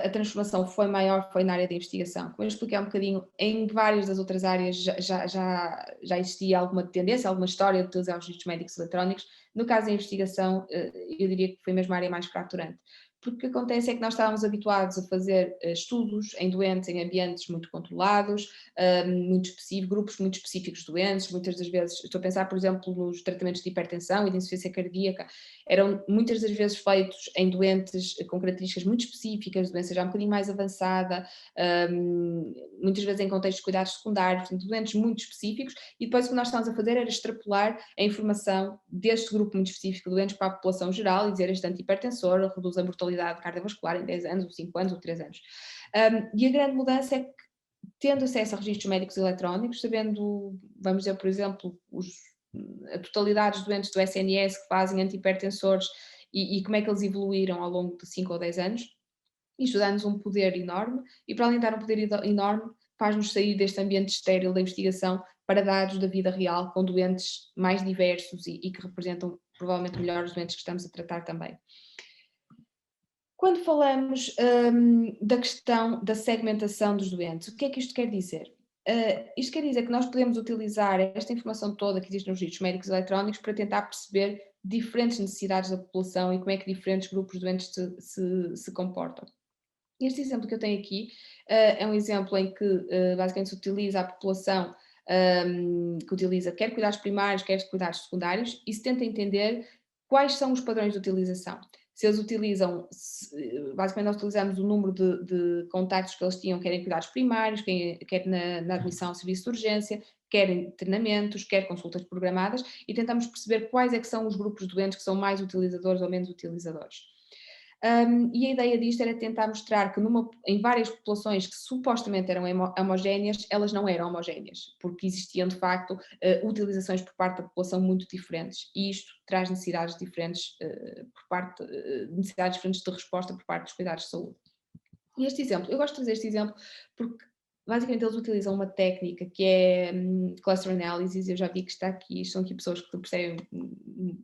a transformação foi maior foi na área da investigação. Como eu expliquei há um bocadinho, em várias das outras áreas já existia alguma tendência, alguma história de utilizar os registros médicos eletrónicos. No caso da investigação, eu diria que foi mesmo a área mais fraturante. Porque o que acontece é que nós estávamos habituados a fazer estudos em doentes em ambientes muito controlados, muito específicos, grupos muito específicos de doentes. Muitas das vezes, estou a pensar, por exemplo, nos tratamentos de hipertensão e de insuficiência cardíaca, eram muitas das vezes feitos em doentes com características muito específicas, doença já um bocadinho mais avançada, muitas vezes em contexto de cuidados secundários, portanto, doentes muito específicos, e depois o que nós estávamos a fazer era extrapolar a informação deste grupo muito específico de doentes para a população geral e dizer este antihipertensor reduz a mortalidade cardiovascular em 10 anos, ou 5 anos, ou 3 anos. E a grande mudança é que, tendo acesso a registros médicos eletrónicos, sabendo, vamos dizer, por exemplo, a totalidade dos doentes do SNS que fazem antihipertensores e como é que eles evoluíram ao longo de 5 ou 10 anos, isto dá-nos um poder enorme e, para além de dar um poder enorme, faz-nos sair deste ambiente estéril da investigação para dados da vida real, com doentes mais diversos e que representam provavelmente melhor os doentes que estamos a tratar também. Quando falamos da questão da segmentação dos doentes, o que é que isto quer dizer? Isto quer dizer que nós podemos utilizar esta informação toda que existe nos registros médicos eletrónicos para tentar perceber diferentes necessidades da população e como é que diferentes grupos de doentes se comportam. Este exemplo que eu tenho aqui é um exemplo em que basicamente se utiliza a população que utiliza quer cuidados primários, quer cuidados secundários, e se tenta entender quais são os padrões de utilização. Se eles utilizam, basicamente nós utilizamos o número de contactos que eles tinham, quer em cuidados primários, quer na admissão ao serviço de urgência, quer em treinamentos, quer consultas programadas, e tentamos perceber quais é que são os grupos de doentes que são mais utilizadores ou menos utilizadores. E a ideia disto era tentar mostrar que em várias populações que supostamente eram homogéneas, elas não eram homogéneas, porque existiam de facto utilizações por parte da população muito diferentes, e isto traz necessidades diferentes necessidades diferentes de resposta por parte dos cuidados de saúde. E este exemplo, eu gosto de trazer este exemplo porque basicamente eles utilizam uma técnica que é cluster analysis. Eu já vi que está aqui, são aqui pessoas que percebem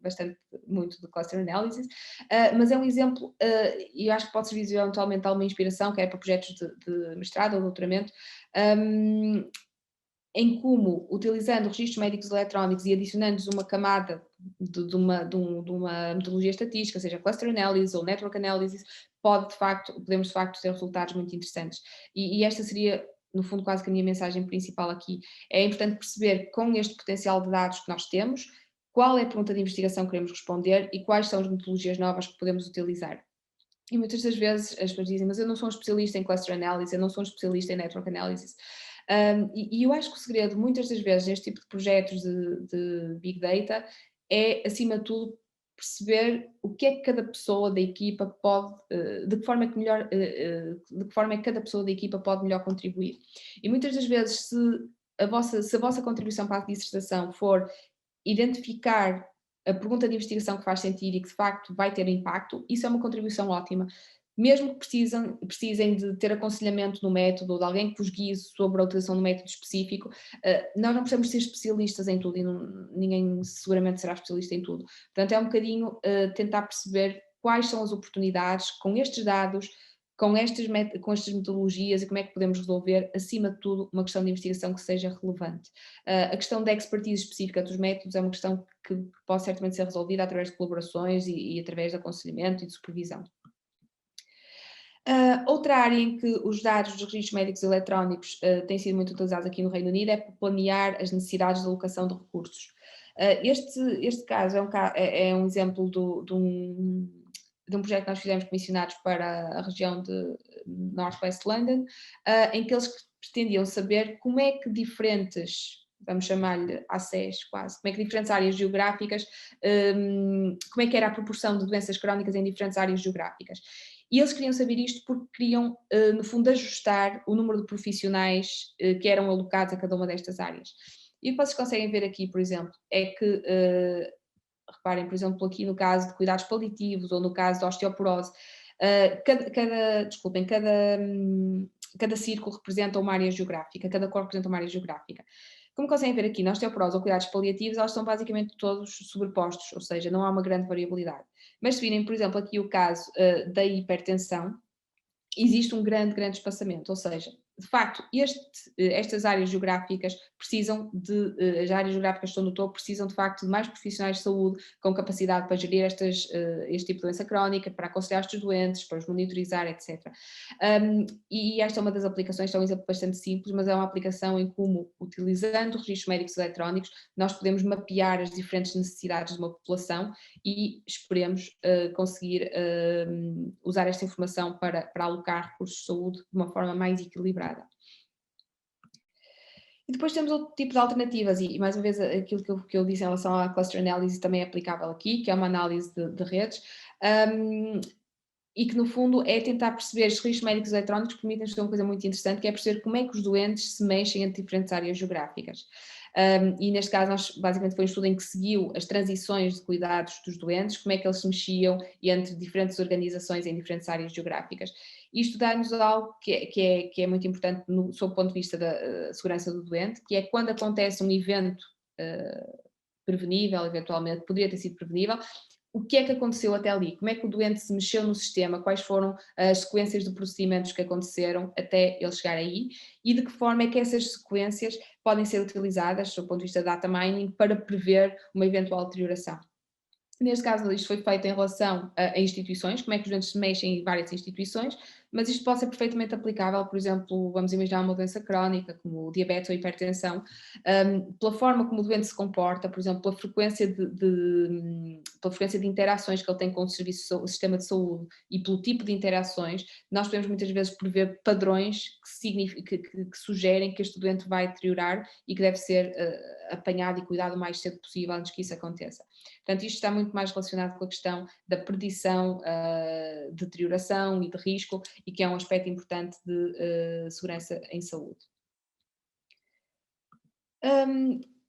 bastante muito de cluster analysis, mas é um exemplo, e eu acho que pode servir eventualmente alguma inspiração, quer para projetos de mestrado ou doutoramento, em como, utilizando registros médicos eletrónicos e adicionando-lhes uma camada de uma metodologia estatística, seja cluster analysis ou network analysis, podemos de facto ter resultados muito interessantes. E esta seria, no fundo, quase que a minha mensagem principal aqui. É importante perceber, com este potencial de dados que nós temos, qual é a pergunta de investigação que queremos responder e quais são as metodologias novas que podemos utilizar. E muitas das vezes as pessoas dizem, mas eu não sou um especialista em cluster analysis, eu não sou um especialista em network analysis. E eu acho que o segredo, muitas das vezes, neste tipo de projetos de Big Data, é, acima de tudo, perceber o que é que cada pessoa da equipa pode, de que forma é que cada pessoa da equipa pode melhor contribuir. E muitas das vezes, se a vossa contribuição para a dissertação for identificar a pergunta de investigação que faz sentido e que de facto vai ter impacto, isso é uma contribuição ótima. Mesmo que precisem de ter aconselhamento no método ou de alguém que vos guie sobre a utilização do método específico, nós não precisamos ser especialistas em tudo e ninguém seguramente será especialista em tudo. Portanto, é um bocadinho tentar perceber quais são as oportunidades com estes dados, com estas metodologias e como é que podemos resolver, acima de tudo, uma questão de investigação que seja relevante. A questão da expertise específica dos métodos é uma questão que pode certamente ser resolvida através de colaborações e através de aconselhamento e de supervisão. Outra área em que os dados dos registros médicos eletrónicos têm sido muito utilizados aqui no Reino Unido é para planear as necessidades de alocação de recursos. Este caso é um exemplo de um projeto que nós fizemos comissionados para a região de North West London, em que eles pretendiam saber como é que diferentes, vamos chamar-lhe ACEs quase, como é que diferentes áreas geográficas, como é que era a proporção de doenças crónicas em diferentes áreas geográficas. E eles queriam saber isto porque queriam, no fundo, ajustar o número de profissionais que eram alocados a cada uma destas áreas. E o que vocês conseguem ver aqui, por exemplo, é que, reparem, por exemplo, aqui no caso de cuidados paliativos ou no caso da osteoporose, cada círculo representa uma área geográfica, cada cor representa uma área geográfica. Como conseguem ver aqui, na osteoporose ou cuidados paliativos, elas estão basicamente todos sobrepostos, ou seja, não há uma grande variabilidade. Mas se virem, por exemplo, aqui o caso da hipertensão, existe um grande espaçamento, ou seja, de facto, estas áreas geográficas precisam as áreas geográficas que estão no topo precisam de facto de mais profissionais de saúde com capacidade para gerir este tipo de doença crónica, para aconselhar estes doentes, para os monitorizar, etc. E esta é uma das aplicações, é um exemplo bastante simples, mas é uma aplicação em como, utilizando registros médicos eletrónicos, nós podemos mapear as diferentes necessidades de uma população e esperemos conseguir usar esta informação para alocar recursos de saúde de uma forma mais equilibrada. E depois temos outro tipo de alternativas, e mais uma vez aquilo que eu disse em relação à cluster analysis também é aplicável aqui, que é uma análise de redes, e que no fundo é tentar perceber, os registros médicos eletrónicos permitem fazer uma coisa muito interessante, que é perceber como é que os doentes se mexem entre diferentes áreas geográficas. E neste caso, basicamente foi um estudo em que seguiu as transições de cuidados dos doentes, como é que eles se mexiam entre diferentes organizações em diferentes áreas geográficas. Isto dá-nos algo que é muito importante sob o ponto de vista da segurança do doente, que é quando acontece um evento prevenível, eventualmente, poderia ter sido prevenível, o que é que aconteceu até ali, como é que o doente se mexeu no sistema, quais foram as sequências de procedimentos que aconteceram até ele chegar aí e de que forma é que essas sequências podem ser utilizadas, do ponto de vista de data mining, para prever uma eventual deterioração. Neste caso, isto foi feito em relação a instituições, como é que os doentes se mexem em várias instituições, mas isto pode ser perfeitamente aplicável, por exemplo, vamos imaginar uma doença crónica, como diabetes ou hipertensão, pela forma como o doente se comporta, por exemplo, pela frequência de interações que ele tem com o sistema de saúde e pelo tipo de interações, nós podemos muitas vezes prever padrões que sugerem que este doente vai deteriorar e que deve ser apanhado e cuidado o mais cedo possível antes que isso aconteça. Portanto, isto está muito mais relacionado com a questão da predição de deterioração e de risco, e que é um aspecto importante de segurança em saúde.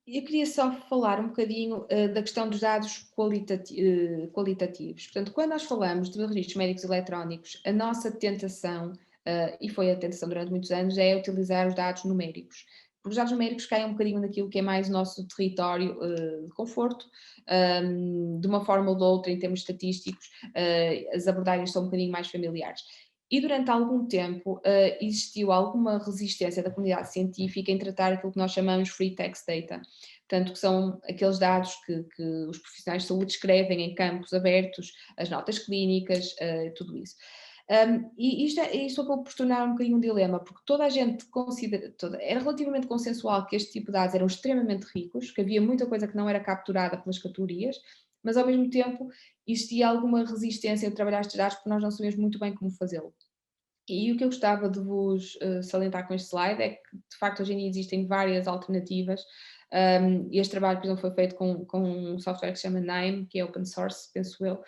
Eu queria só falar um bocadinho da questão dos dados qualitativos. Portanto, quando nós falamos de registros médicos eletrónicos, a nossa tentação, e foi a tentação durante muitos anos, é utilizar os dados numéricos. Os dados numéricos caem um bocadinho naquilo que é mais o nosso território de conforto, de uma forma ou de outra, em termos estatísticos, as abordagens são um bocadinho mais familiares. E durante algum tempo existiu alguma resistência da comunidade científica em tratar aquilo que nós chamamos free text data, portanto que são aqueles dados que os profissionais de saúde escrevem em campos abertos, as notas clínicas, tudo isso. E isto acabou por se tornar um bocadinho um dilema, porque toda a gente era relativamente consensual que este tipo de dados eram extremamente ricos, que havia muita coisa que não era capturada pelas categorias, mas ao mesmo tempo existia alguma resistência a trabalhar estes dados porque nós não sabíamos muito bem como fazê-lo. E o que eu gostava de vos salientar com este slide é que, de facto, hoje em dia existem várias alternativas. E este trabalho, por exemplo, foi feito com um software que se chama Nime, que é open source, penso eu.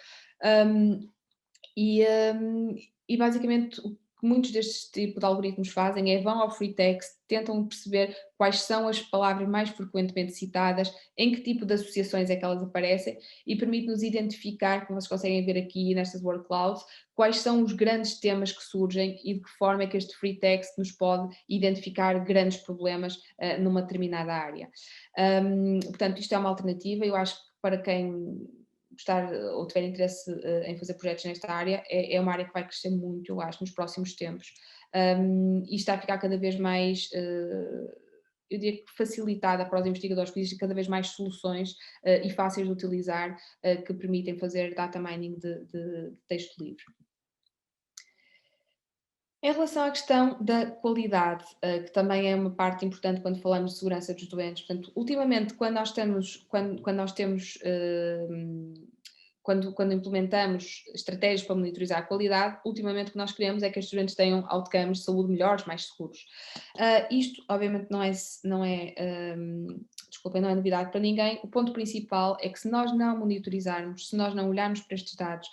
E basicamente o que muitos destes tipos de algoritmos fazem é vão ao free text, tentam perceber quais são as palavras mais frequentemente citadas, em que tipo de associações é que elas aparecem e permite-nos identificar, como vocês conseguem ver aqui nestas word clouds, quais são os grandes temas que surgem e de que forma é que este free text nos pode identificar grandes problemas numa determinada área. Portanto, isto é uma alternativa, eu acho que para quem gostar ou tiver interesse em fazer projetos nesta área, é uma área que vai crescer muito, eu acho, nos próximos tempos. E está a ficar cada vez mais, eu diria que facilitada para os investigadores, que existem cada vez mais soluções e fáceis de utilizar que permitem fazer data mining de texto livre. Em relação à questão da qualidade, que também é uma parte importante quando falamos de segurança dos doentes, portanto, ultimamente, quando nós temos quando implementamos estratégias para monitorizar a qualidade, ultimamente o que nós queremos é que estes doentes tenham outcomes de saúde melhores, mais seguros. Isto, obviamente, desculpem, não é novidade para ninguém. O ponto principal é que se nós não monitorizarmos, se nós não olharmos para estes dados,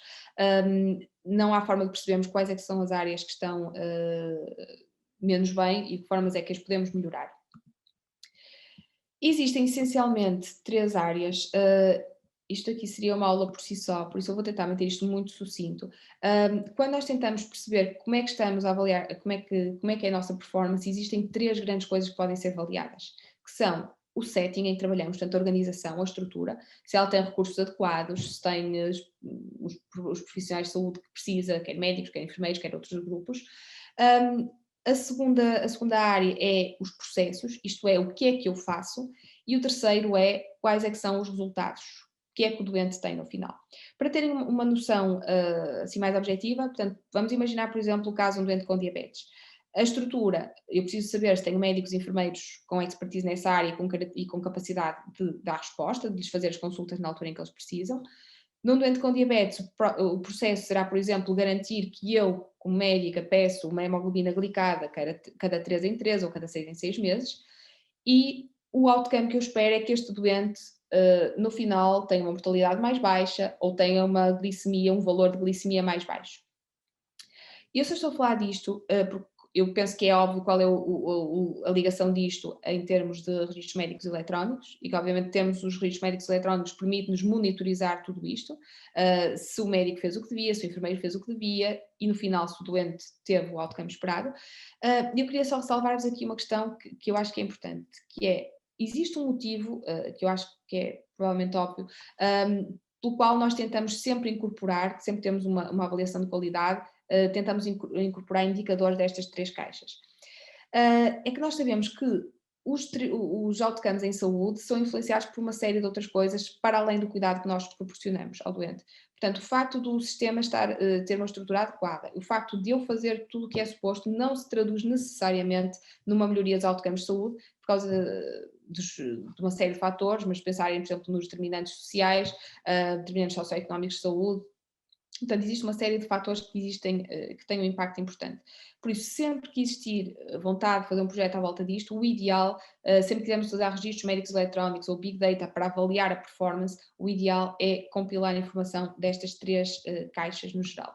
não há forma de percebermos quais é que são as áreas que estão menos bem e que formas é que as podemos melhorar. Existem essencialmente 3 áreas. Isto aqui seria uma aula por si só, por isso eu vou tentar manter isto muito sucinto. Quando nós tentamos perceber como é que estamos a avaliar, como é que é a nossa performance, existem 3 grandes coisas que podem ser avaliadas, que são o setting em que trabalhamos, portanto a organização, a estrutura, se ela tem recursos adequados, se tem os profissionais de saúde que precisa, quer médicos, quer enfermeiros, quer outros grupos. A segunda área é os processos, isto é, o que é que eu faço, e o terceiro é quais é que são os resultados, o que é que o doente tem no final. Para terem uma noção assim mais objetiva, portanto, vamos imaginar, por exemplo, o caso de um doente com diabetes. A estrutura, eu preciso saber se tenho médicos e enfermeiros com expertise nessa área e com capacidade de dar resposta, de lhes fazer as consultas na altura em que eles precisam. Num doente com diabetes, o processo será, por exemplo, garantir que eu, como médica, peço uma hemoglobina glicada cada 3 em 3 ou cada 6 em 6 meses, e o outcome que eu espero é que este doente, no final, tenha uma mortalidade mais baixa ou tenha uma glicemia, um valor de glicemia mais baixo. E eu só estou a falar disto porque eu penso que é óbvio qual é a ligação disto em termos de registros médicos eletrónicos, e que obviamente temos os registros médicos eletrónicos que permitem-nos monitorizar tudo isto, se o médico fez o que devia, se o enfermeiro fez o que devia, e no final se o doente teve o outcome esperado. Eu queria só ressalvar-vos aqui uma questão que eu acho que é importante, que é, existe um motivo, que eu acho que é provavelmente óbvio, pelo qual nós tentamos sempre incorporar, sempre temos uma avaliação de qualidade, tentamos incorporar indicadores destas 3 caixas. É que nós sabemos que os outcomes em saúde são influenciados por uma série de outras coisas, para além do cuidado que nós proporcionamos ao doente. Portanto, o facto do sistema ter uma estrutura adequada, o facto de eu fazer tudo o que é suposto, não se traduz necessariamente numa melhoria dos outcomes de saúde, por causa de uma série de fatores, mas pensarem, por exemplo, nos determinantes sociais, determinantes socioeconómicos de saúde. Portanto, existe uma série de fatores que têm um impacto importante. Por isso, sempre que existir vontade de fazer um projeto à volta disto, o ideal, sempre que quisermos usar registros médicos eletrónicos ou Big Data para avaliar a performance, o ideal é compilar a informação destas 3 caixas no geral.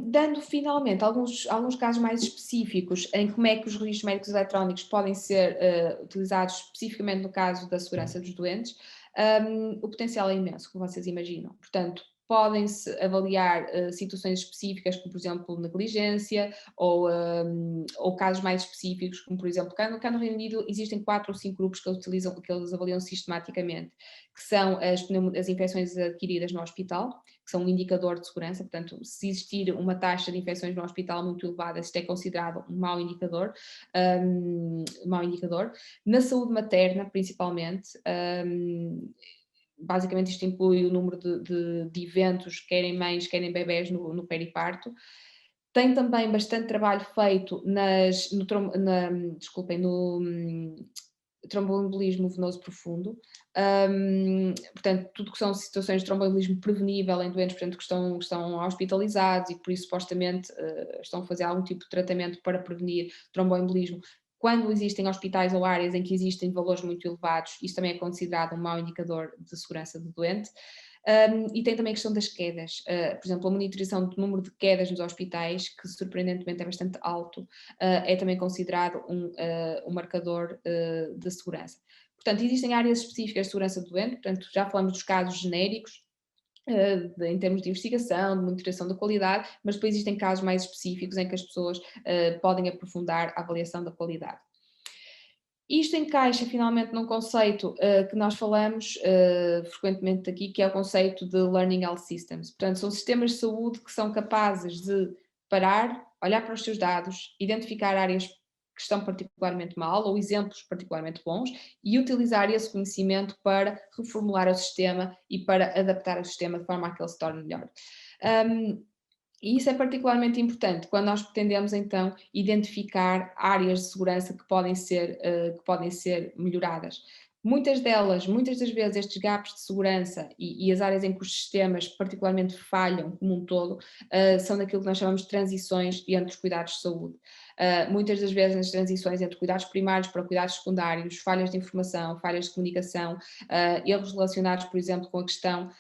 Dando finalmente alguns casos mais específicos em como é que os registros médicos eletrónicos podem ser utilizados especificamente no caso da segurança dos doentes, o potencial é imenso, como vocês imaginam. Portanto, podem-se avaliar situações específicas, como por exemplo negligência, ou casos mais específicos, como por exemplo, cá no Reino Unido existem 4 ou 5 grupos que eles avaliam sistematicamente, que são as infecções adquiridas no hospital, que são um indicador de segurança. Portanto, se existir uma taxa de infecções no hospital muito elevada, isto é considerado um mau indicador. Na saúde materna, principalmente, basicamente isto inclui o número de eventos, querem mães, querem bebés no periparto. Tem também bastante trabalho feito no tromboembolismo venoso profundo. Portanto, tudo que são situações de tromboembolismo prevenível em doentes, portanto, que estão hospitalizados e que por isso supostamente estão a fazer algum tipo de tratamento para prevenir tromboembolismo. Quando existem hospitais ou áreas em que existem valores muito elevados, isso também é considerado um mau indicador de segurança do doente. E tem também a questão das quedas, por exemplo, a monitorização do número de quedas nos hospitais, que surpreendentemente é bastante alto, é também considerado um marcador de segurança. Portanto, existem áreas específicas de segurança do doente, portanto, já falamos dos casos genéricos, em termos de investigação, de monitorização da qualidade, mas depois existem casos mais específicos em que as pessoas podem aprofundar a avaliação da qualidade. Isto encaixa finalmente num conceito que nós falamos frequentemente aqui, que é o conceito de Learning Health Systems. Portanto, são sistemas de saúde que são capazes de parar, olhar para os seus dados, identificar áreas que estão particularmente mal ou exemplos particularmente bons e utilizar esse conhecimento para reformular o sistema e para adaptar o sistema de forma a que ele se torne melhor. E isso é particularmente importante quando nós pretendemos, então, identificar áreas de segurança que podem ser melhoradas. Muitas das vezes estes gaps de segurança e as áreas em que os sistemas particularmente falham como um todo, são daquilo que nós chamamos de transições entre os cuidados de saúde. Muitas das vezes nas transições entre cuidados primários para cuidados secundários, falhas de informação, falhas de comunicação, erros relacionados, por exemplo, com a questão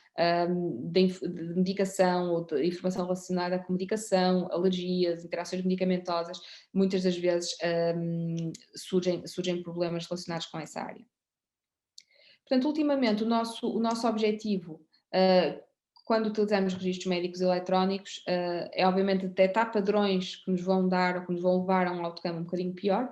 de medicação ou de informação relacionada com medicação, alergias, interações medicamentosas, muitas das vezes surgem problemas relacionados com essa área. Portanto, ultimamente o nosso objetivo, quando utilizamos registros médicos eletrónicos, é obviamente detectar padrões que nos vão dar ou que nos vão levar a um outcome um bocadinho pior,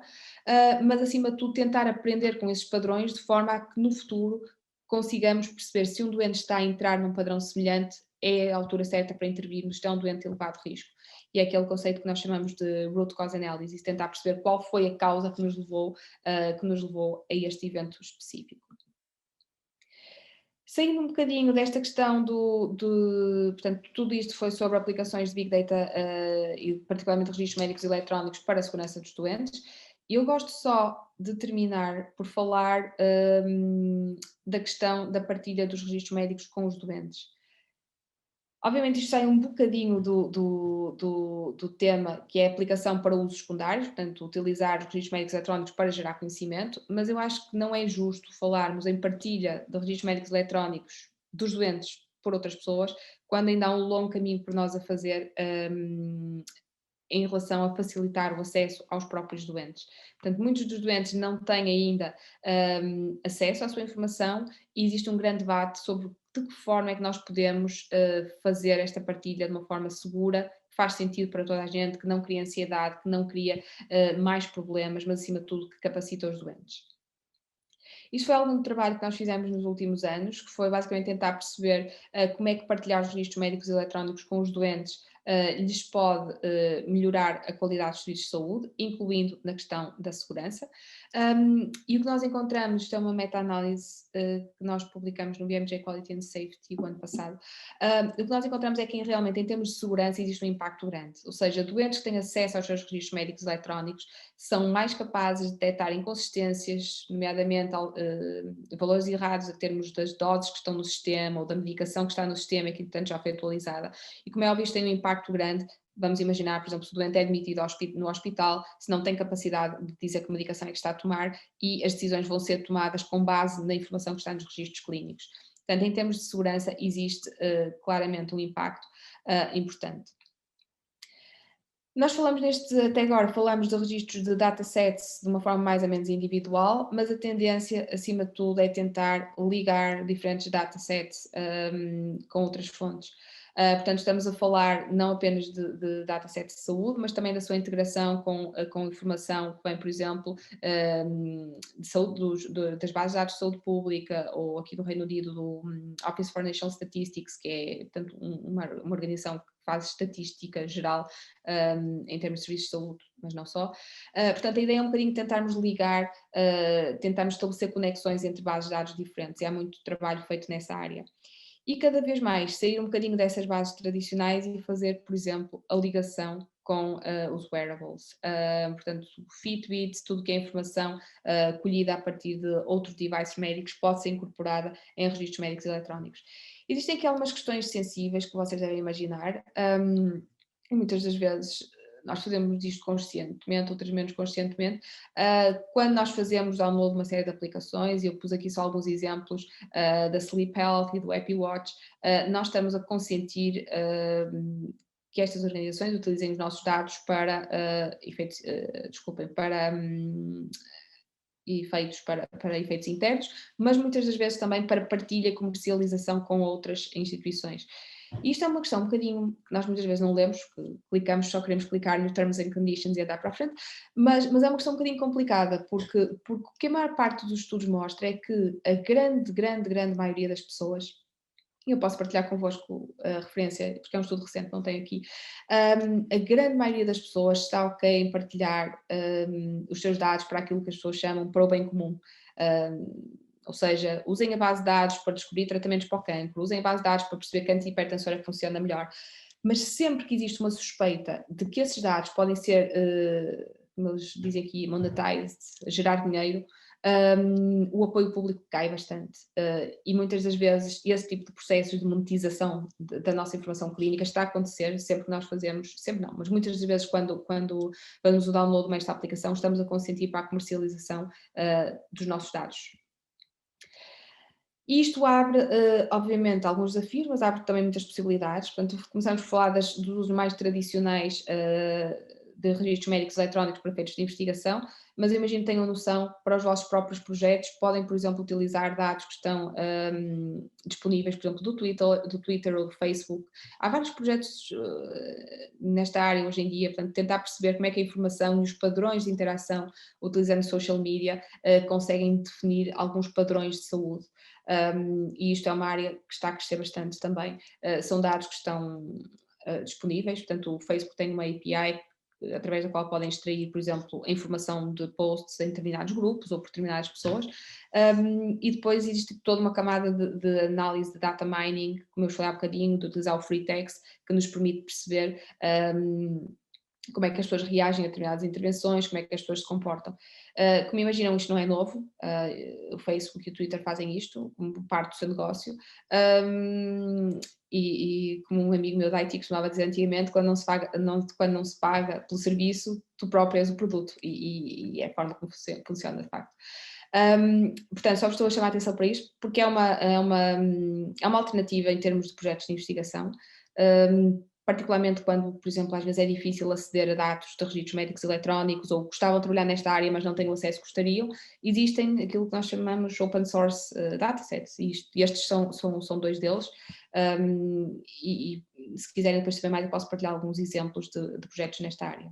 mas acima de tudo tentar aprender com esses padrões de forma a que no futuro consigamos perceber se um doente está a entrar num padrão semelhante, é a altura certa para intervirmos, se é um doente de elevado risco. E é aquele conceito que nós chamamos de root cause analysis, tentar perceber qual foi a causa que nos levou a este evento específico. Saindo um bocadinho desta questão portanto, tudo isto foi sobre aplicações de Big Data e particularmente registros médicos eletrónicos para a segurança dos doentes. Eu gosto só de terminar por falar da questão da partilha dos registros médicos com os doentes. Obviamente isto sai um bocadinho do tema que é a aplicação para usos secundários, portanto utilizar os registros médicos eletrónicos para gerar conhecimento, mas eu acho que não é justo falarmos em partilha de registros médicos eletrónicos dos doentes por outras pessoas, quando ainda há um longo caminho por nós a fazer em relação a facilitar o acesso aos próprios doentes. Portanto, muitos dos doentes não têm ainda acesso à sua informação e existe um grande debate sobre de que forma é que nós podemos fazer esta partilha de uma forma segura, que faz sentido para toda a gente, que não cria ansiedade, que não cria mais problemas, mas acima de tudo que capacita os doentes. Isto foi algum trabalho que nós fizemos nos últimos anos, que foi basicamente tentar perceber como é que partilhar os registros médicos eletrónicos com os doentes lhes pode melhorar a qualidade dos serviços de saúde, incluindo na questão da segurança. E o que nós encontramos, isto é uma meta-análise que nós publicamos no BMJ Quality and Safety o ano passado, o que nós encontramos é que realmente em termos de segurança existe um impacto grande, ou seja, doentes que têm acesso aos seus registros médicos eletrónicos são mais capazes de detectar inconsistências, nomeadamente valores errados em termos das doses que estão no sistema ou da medicação que está no sistema e que portanto já foi atualizada, e como é óbvio isto tem um impacto grande. Vamos imaginar, por exemplo, se o doente é admitido no hospital, se não tem capacidade de dizer que medicação é que está a tomar e as decisões vão ser tomadas com base na informação que está nos registros clínicos. Portanto, em termos de segurança existe claramente um impacto importante. Nós falamos até agora falamos de registros de datasets de uma forma mais ou menos individual, mas a tendência, acima de tudo, é tentar ligar diferentes datasets com outras fontes. Portanto, estamos a falar não apenas de datasets de saúde, mas também da sua integração com informação que vem, por exemplo, de saúde, das bases de dados de saúde pública, ou aqui no Reino Unido do Office for National Statistics, que é portanto, uma organização que faz estatística geral em termos de serviços de saúde, mas não só. Portanto, a ideia é um bocadinho tentarmos ligar, tentarmos estabelecer conexões entre bases de dados diferentes, e há muito trabalho feito nessa área. E cada vez mais sair um bocadinho dessas bases tradicionais e fazer, por exemplo, a ligação com os wearables. Portanto, Fitbit, tudo que é informação colhida a partir de outros devices médicos pode ser incorporada em registros médicos eletrónicos. Existem aqui algumas questões sensíveis que vocês devem imaginar. Muitas das vezes nós fazemos isto conscientemente, outras menos conscientemente. Quando nós fazemos download de uma série de aplicações, e eu pus aqui só alguns exemplos da Sleep Health e do Apple Watch, nós estamos a consentir que estas organizações utilizem os nossos dados para efeitos internos, mas muitas das vezes também para partilha e comercialização com outras instituições. E isto é uma questão um bocadinho que nós muitas vezes não lemos, porque clicamos, só queremos clicar nos Terms and Conditions e andar para a frente, mas é uma questão um bocadinho complicada, porque o que a maior parte dos estudos mostra é que a grande maioria das pessoas, e eu posso partilhar convosco a referência, porque é um estudo recente, não tenho aqui, a grande maioria das pessoas está ok em partilhar os seus dados para aquilo que as pessoas chamam para o bem comum. Ou seja, usem a base de dados para descobrir tratamentos para o cancro, usem a base de dados para perceber que a antihipertensora funciona melhor, mas sempre que existe uma suspeita de que esses dados podem ser, como eles dizem aqui, monetized, gerar dinheiro, o apoio público cai bastante e muitas das vezes esse tipo de processos de monetização da nossa informação clínica está a acontecer sempre que nós fazemos, sempre não, mas muitas das vezes quando fazemos o download desta aplicação estamos a consentir para a comercialização dos nossos dados. E isto abre, obviamente, alguns desafios, mas abre também muitas possibilidades. Portanto, começamos por falar dos usos mais tradicionais de registros médicos eletrónicos para efeitos de investigação, mas eu imagino que tenham noção, para os vossos próprios projetos, podem, por exemplo, utilizar dados que estão disponíveis, por exemplo, do Twitter ou do Facebook. Há vários projetos nesta área hoje em dia, portanto, tentar perceber como é que a informação e os padrões de interação utilizando social media conseguem definir alguns padrões de saúde. E isto é uma área que está a crescer bastante também. São dados que estão disponíveis, portanto o Facebook tem uma API através da qual podem extrair, por exemplo, a informação de posts em determinados grupos ou por determinadas pessoas, e depois existe toda uma camada de análise de data mining, como eu falei há bocadinho, de utilizar o free text, que nos permite perceber como é que as pessoas reagem a determinadas intervenções, como é que as pessoas se comportam. Como imaginam, isto não é novo, o Facebook e o Twitter fazem isto como parte do seu negócio, e como um amigo meu da IT costumava dizer antigamente, quando não se paga pelo serviço, tu próprio és o produto, e é a forma como funciona de facto. Portanto, só estou a chamar a atenção para isto, porque é uma alternativa em termos de projetos de investigação, particularmente quando, por exemplo, às vezes é difícil aceder a dados de registros médicos eletrónicos ou gostavam de trabalhar nesta área, mas não têm o acesso que gostariam, existem aquilo que nós chamamos open source datasets, e estes são dois deles, e se quiserem depois saber mais eu posso partilhar alguns exemplos de projetos nesta área.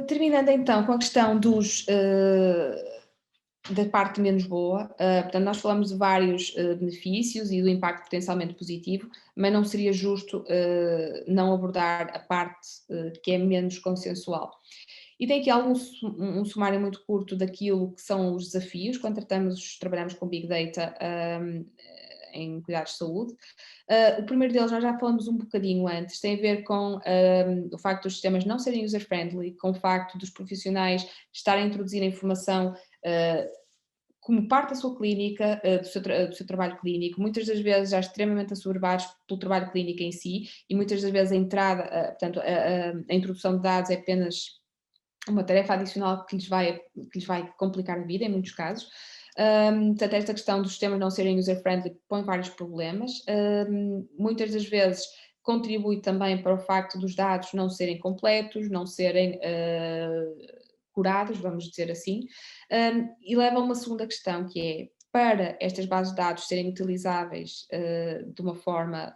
Terminando então com a questão da parte menos boa, portanto nós falamos de vários benefícios e do impacto potencialmente positivo, mas não seria justo não abordar a parte que é menos consensual. E tem aqui um sumário muito curto daquilo que são os desafios quando trabalhamos com Big Data em cuidados de saúde. O primeiro deles nós já falamos um bocadinho antes, tem a ver com o facto dos sistemas não serem user-friendly, com o facto dos profissionais estarem a introduzir a informação como parte da sua clínica, do seu trabalho clínico, muitas das vezes já extremamente assoberbados pelo trabalho clínico em si, e muitas das vezes a entrada, portanto, a introdução de dados é apenas uma tarefa adicional que lhes vai complicar a vida em muitos casos. Portanto, esta questão dos sistemas não serem user-friendly põe vários problemas. Muitas das vezes contribui também para o facto dos dados não serem completos, não serem curados, vamos dizer assim, e leva a uma segunda questão, que é, para estas bases de dados serem utilizáveis de uma forma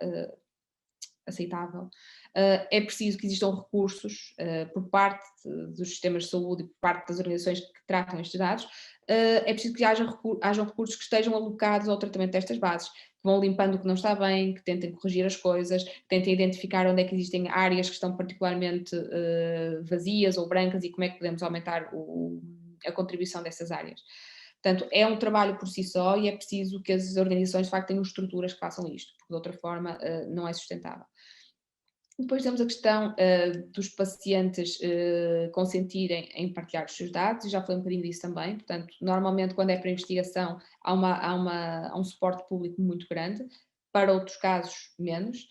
aceitável, é preciso que existam recursos por parte dos sistemas de saúde e por parte das organizações que tratam estes dados, é preciso que hajam recursos que estejam alocados ao tratamento destas bases, que vão limpando o que não está bem, que tentem corrigir as coisas, que tentem identificar onde é que existem áreas que estão particularmente vazias ou brancas e como é que podemos aumentar a contribuição dessas áreas. Portanto, é um trabalho por si só e é preciso que as organizações de facto tenham estruturas que façam isto, porque de outra forma não é sustentável. Depois temos a questão dos pacientes consentirem em partilhar os seus dados, e já falei um bocadinho disso também. Portanto, normalmente quando é para investigação há um suporte público muito grande, para outros casos menos,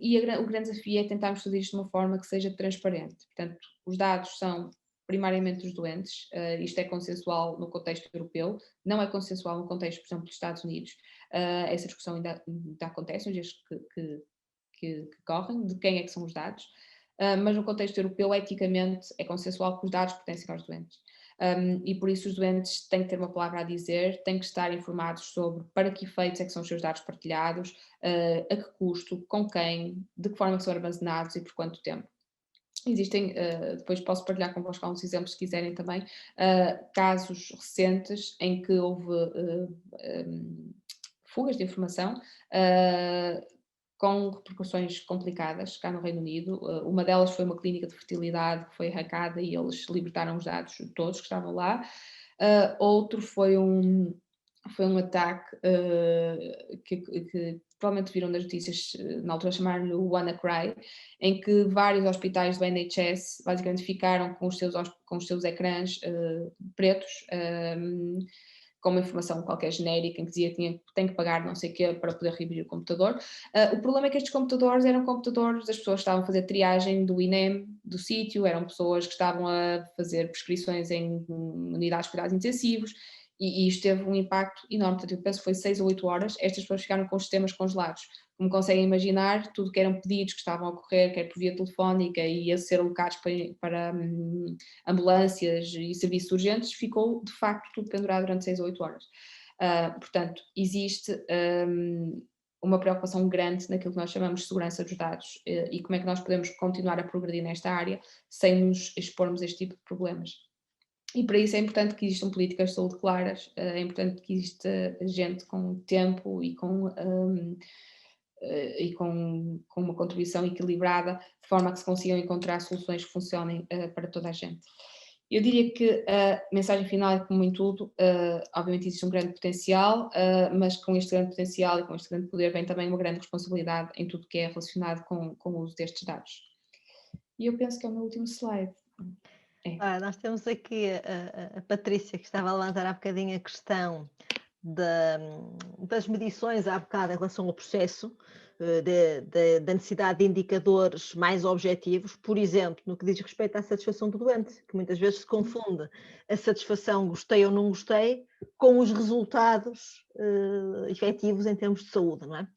e o grande desafio é tentarmos fazer isto de uma forma que seja transparente. Portanto, os dados são primariamente dos doentes, isto é consensual no contexto europeu, não é consensual no contexto, por exemplo, dos Estados Unidos. Essa discussão ainda acontece, nos dias que correm, de quem é que são os dados, mas no contexto europeu, eticamente, é consensual que os dados pertencem aos doentes. E por isso os doentes têm que ter uma palavra a dizer, têm que estar informados sobre para que efeitos é que são os seus dados partilhados, a que custo, com quem, de que forma são armazenados e por quanto tempo. Existem, depois posso partilhar convosco alguns exemplos se quiserem também, casos recentes em que houve fugas de informação, com repercussões complicadas cá no Reino Unido. Uma delas foi uma clínica de fertilidade que foi hackada e eles libertaram os dados todos que estavam lá. Outro foi um foi um ataque que provavelmente viram nas notícias, na altura chamaram-lhe o WannaCry, em que vários hospitais do NHS basicamente ficaram com os seus ecrãs pretos, com uma informação qualquer genérica em que dizia que tem que pagar não sei o quê para poder reabrir o computador. O problema é que estes computadores eram computadores das pessoas que estavam a fazer triagem do INEM, do sítio, eram pessoas que estavam a fazer prescrições em unidades de cuidados intensivos, e isto teve um impacto enorme. Portanto, eu penso que foi 6 ou 8 horas, estas pessoas ficaram com os sistemas congelados. Como conseguem imaginar, tudo que eram pedidos que estavam a ocorrer, quer por via telefónica e a ser alocados para ambulâncias e serviços urgentes, ficou de facto tudo pendurado durante 6 ou 8 horas. Portanto, existe uma preocupação grande naquilo que nós chamamos de segurança dos dados e como é que nós podemos continuar a progredir nesta área sem nos expormos a este tipo de problemas. E para isso é importante que existam políticas de saúde claras, é importante que exista gente com tempo e com uma contribuição equilibrada, de forma a que se consigam encontrar soluções que funcionem para toda a gente. Eu diria que a mensagem final é, como em tudo, obviamente existe um grande potencial, mas com este grande potencial e com este grande poder vem também uma grande responsabilidade em tudo que é relacionado com o uso destes dados. E eu penso que é o meu último slide. Nós temos aqui a Patrícia, que estava a levantar há bocadinho a questão das medições há bocado em relação ao processo, da necessidade de indicadores mais objetivos, por exemplo, no que diz respeito à satisfação do doente, que muitas vezes se confunde a satisfação gostei ou não gostei com os resultados efetivos em termos de saúde, não é?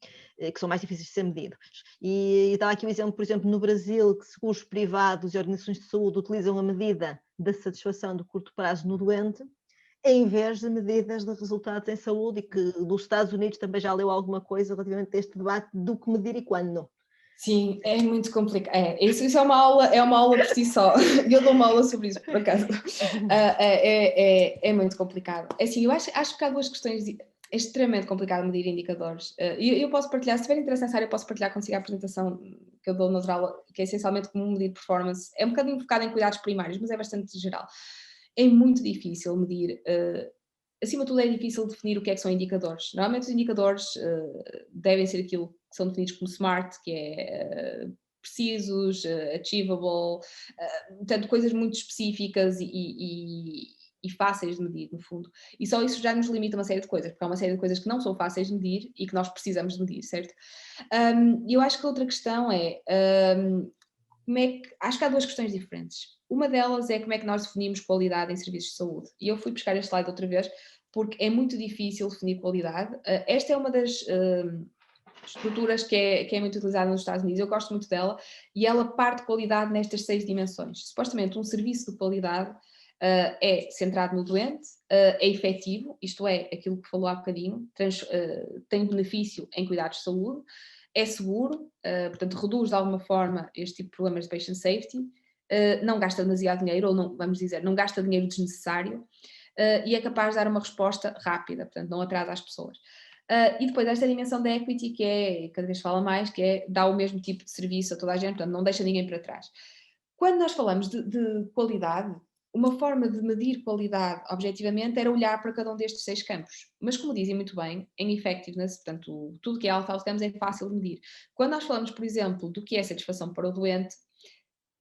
Que são mais difíceis de ser medidos. E estava aqui um exemplo, por exemplo, no Brasil, que seguros privados e organizações de saúde utilizam a medida da satisfação de curto prazo no doente, em vez de medidas de resultados em saúde, e que dos Estados Unidos também já leu alguma coisa relativamente a este debate do que medir e quando. Sim, é muito complicado. Isso é uma aula por si só. Eu dou uma aula sobre isso, por acaso. É muito complicado. É assim, eu acho que há duas questões. É extremamente complicado medir indicadores. Eu posso partilhar, se tiver interesse nessa área, eu posso partilhar consigo a apresentação que eu dou noutra aula, que é essencialmente como medir performance. É um bocadinho focado em cuidados primários, mas é bastante geral. É muito difícil medir. Acima de tudo, é difícil definir o que são indicadores. Normalmente, os indicadores devem ser aquilo que são definidos como SMART, que é precisos, achievable, portanto, coisas muito específicas e fáceis de medir, no fundo. E só isso já nos limita uma série de coisas, porque há uma série de coisas que não são fáceis de medir e que nós precisamos de medir, certo? E eu acho que a outra questão é, acho que há duas questões diferentes. Uma delas é como é que nós definimos qualidade em serviços de saúde. E eu fui buscar este slide outra vez, porque é muito difícil definir qualidade. Esta é uma das estruturas que é muito utilizada nos Estados Unidos, eu gosto muito dela, e ela parte qualidade nestas 6 dimensões. Supostamente, um serviço de qualidade é centrado no doente, é efetivo, isto é, aquilo que falou há bocadinho, tem benefício em cuidados de saúde, é seguro, portanto, reduz de alguma forma este tipo de problemas de patient safety, não gasta demasiado dinheiro, ou não, vamos dizer, não gasta dinheiro desnecessário, e é capaz de dar uma resposta rápida, portanto, não atrasa as pessoas. E depois esta dimensão da equity, que é, cada vez fala mais, que é dar o mesmo tipo de serviço a toda a gente, portanto, não deixa ninguém para trás. Quando nós falamos de qualidade, uma forma de medir qualidade objetivamente era olhar para cada um destes 6 campos. Mas, como dizem muito bem, em effectiveness, portanto, tudo que é health outcomes é fácil de medir. Quando nós falamos, por exemplo, do que é satisfação para o doente,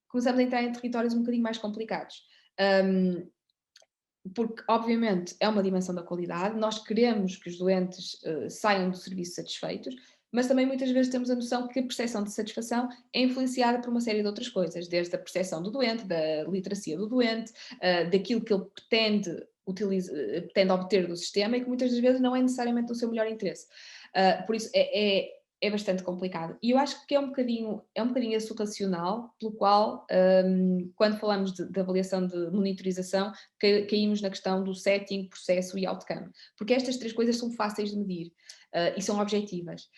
começamos a entrar em territórios um bocadinho mais complicados. Porque, obviamente, é uma dimensão da qualidade, nós queremos que os doentes saiam do serviço satisfeitos, mas também muitas vezes temos a noção que a percepção de satisfação é influenciada por uma série de outras coisas, desde a percepção do doente, da literacia do doente, daquilo que ele pretende obter do sistema e que muitas das vezes não é necessariamente do seu melhor interesse. Por isso é bastante complicado. E eu acho que é um bocadinho esse o racional pelo qual, quando falamos de avaliação de monitorização, caímos na questão do setting, processo e outcome. Porque estas 3 coisas são fáceis de medir e são objetivas.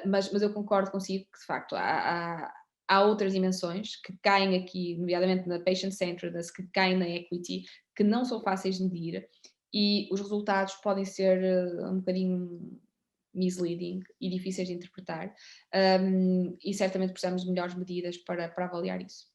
Mas eu concordo consigo que, de facto, há outras dimensões que caem aqui, nomeadamente na patient-centeredness, que caem na equity, que não são fáceis de medir e os resultados podem ser um bocadinho misleading e difíceis de interpretar, e certamente precisamos de melhores medidas para avaliar isso.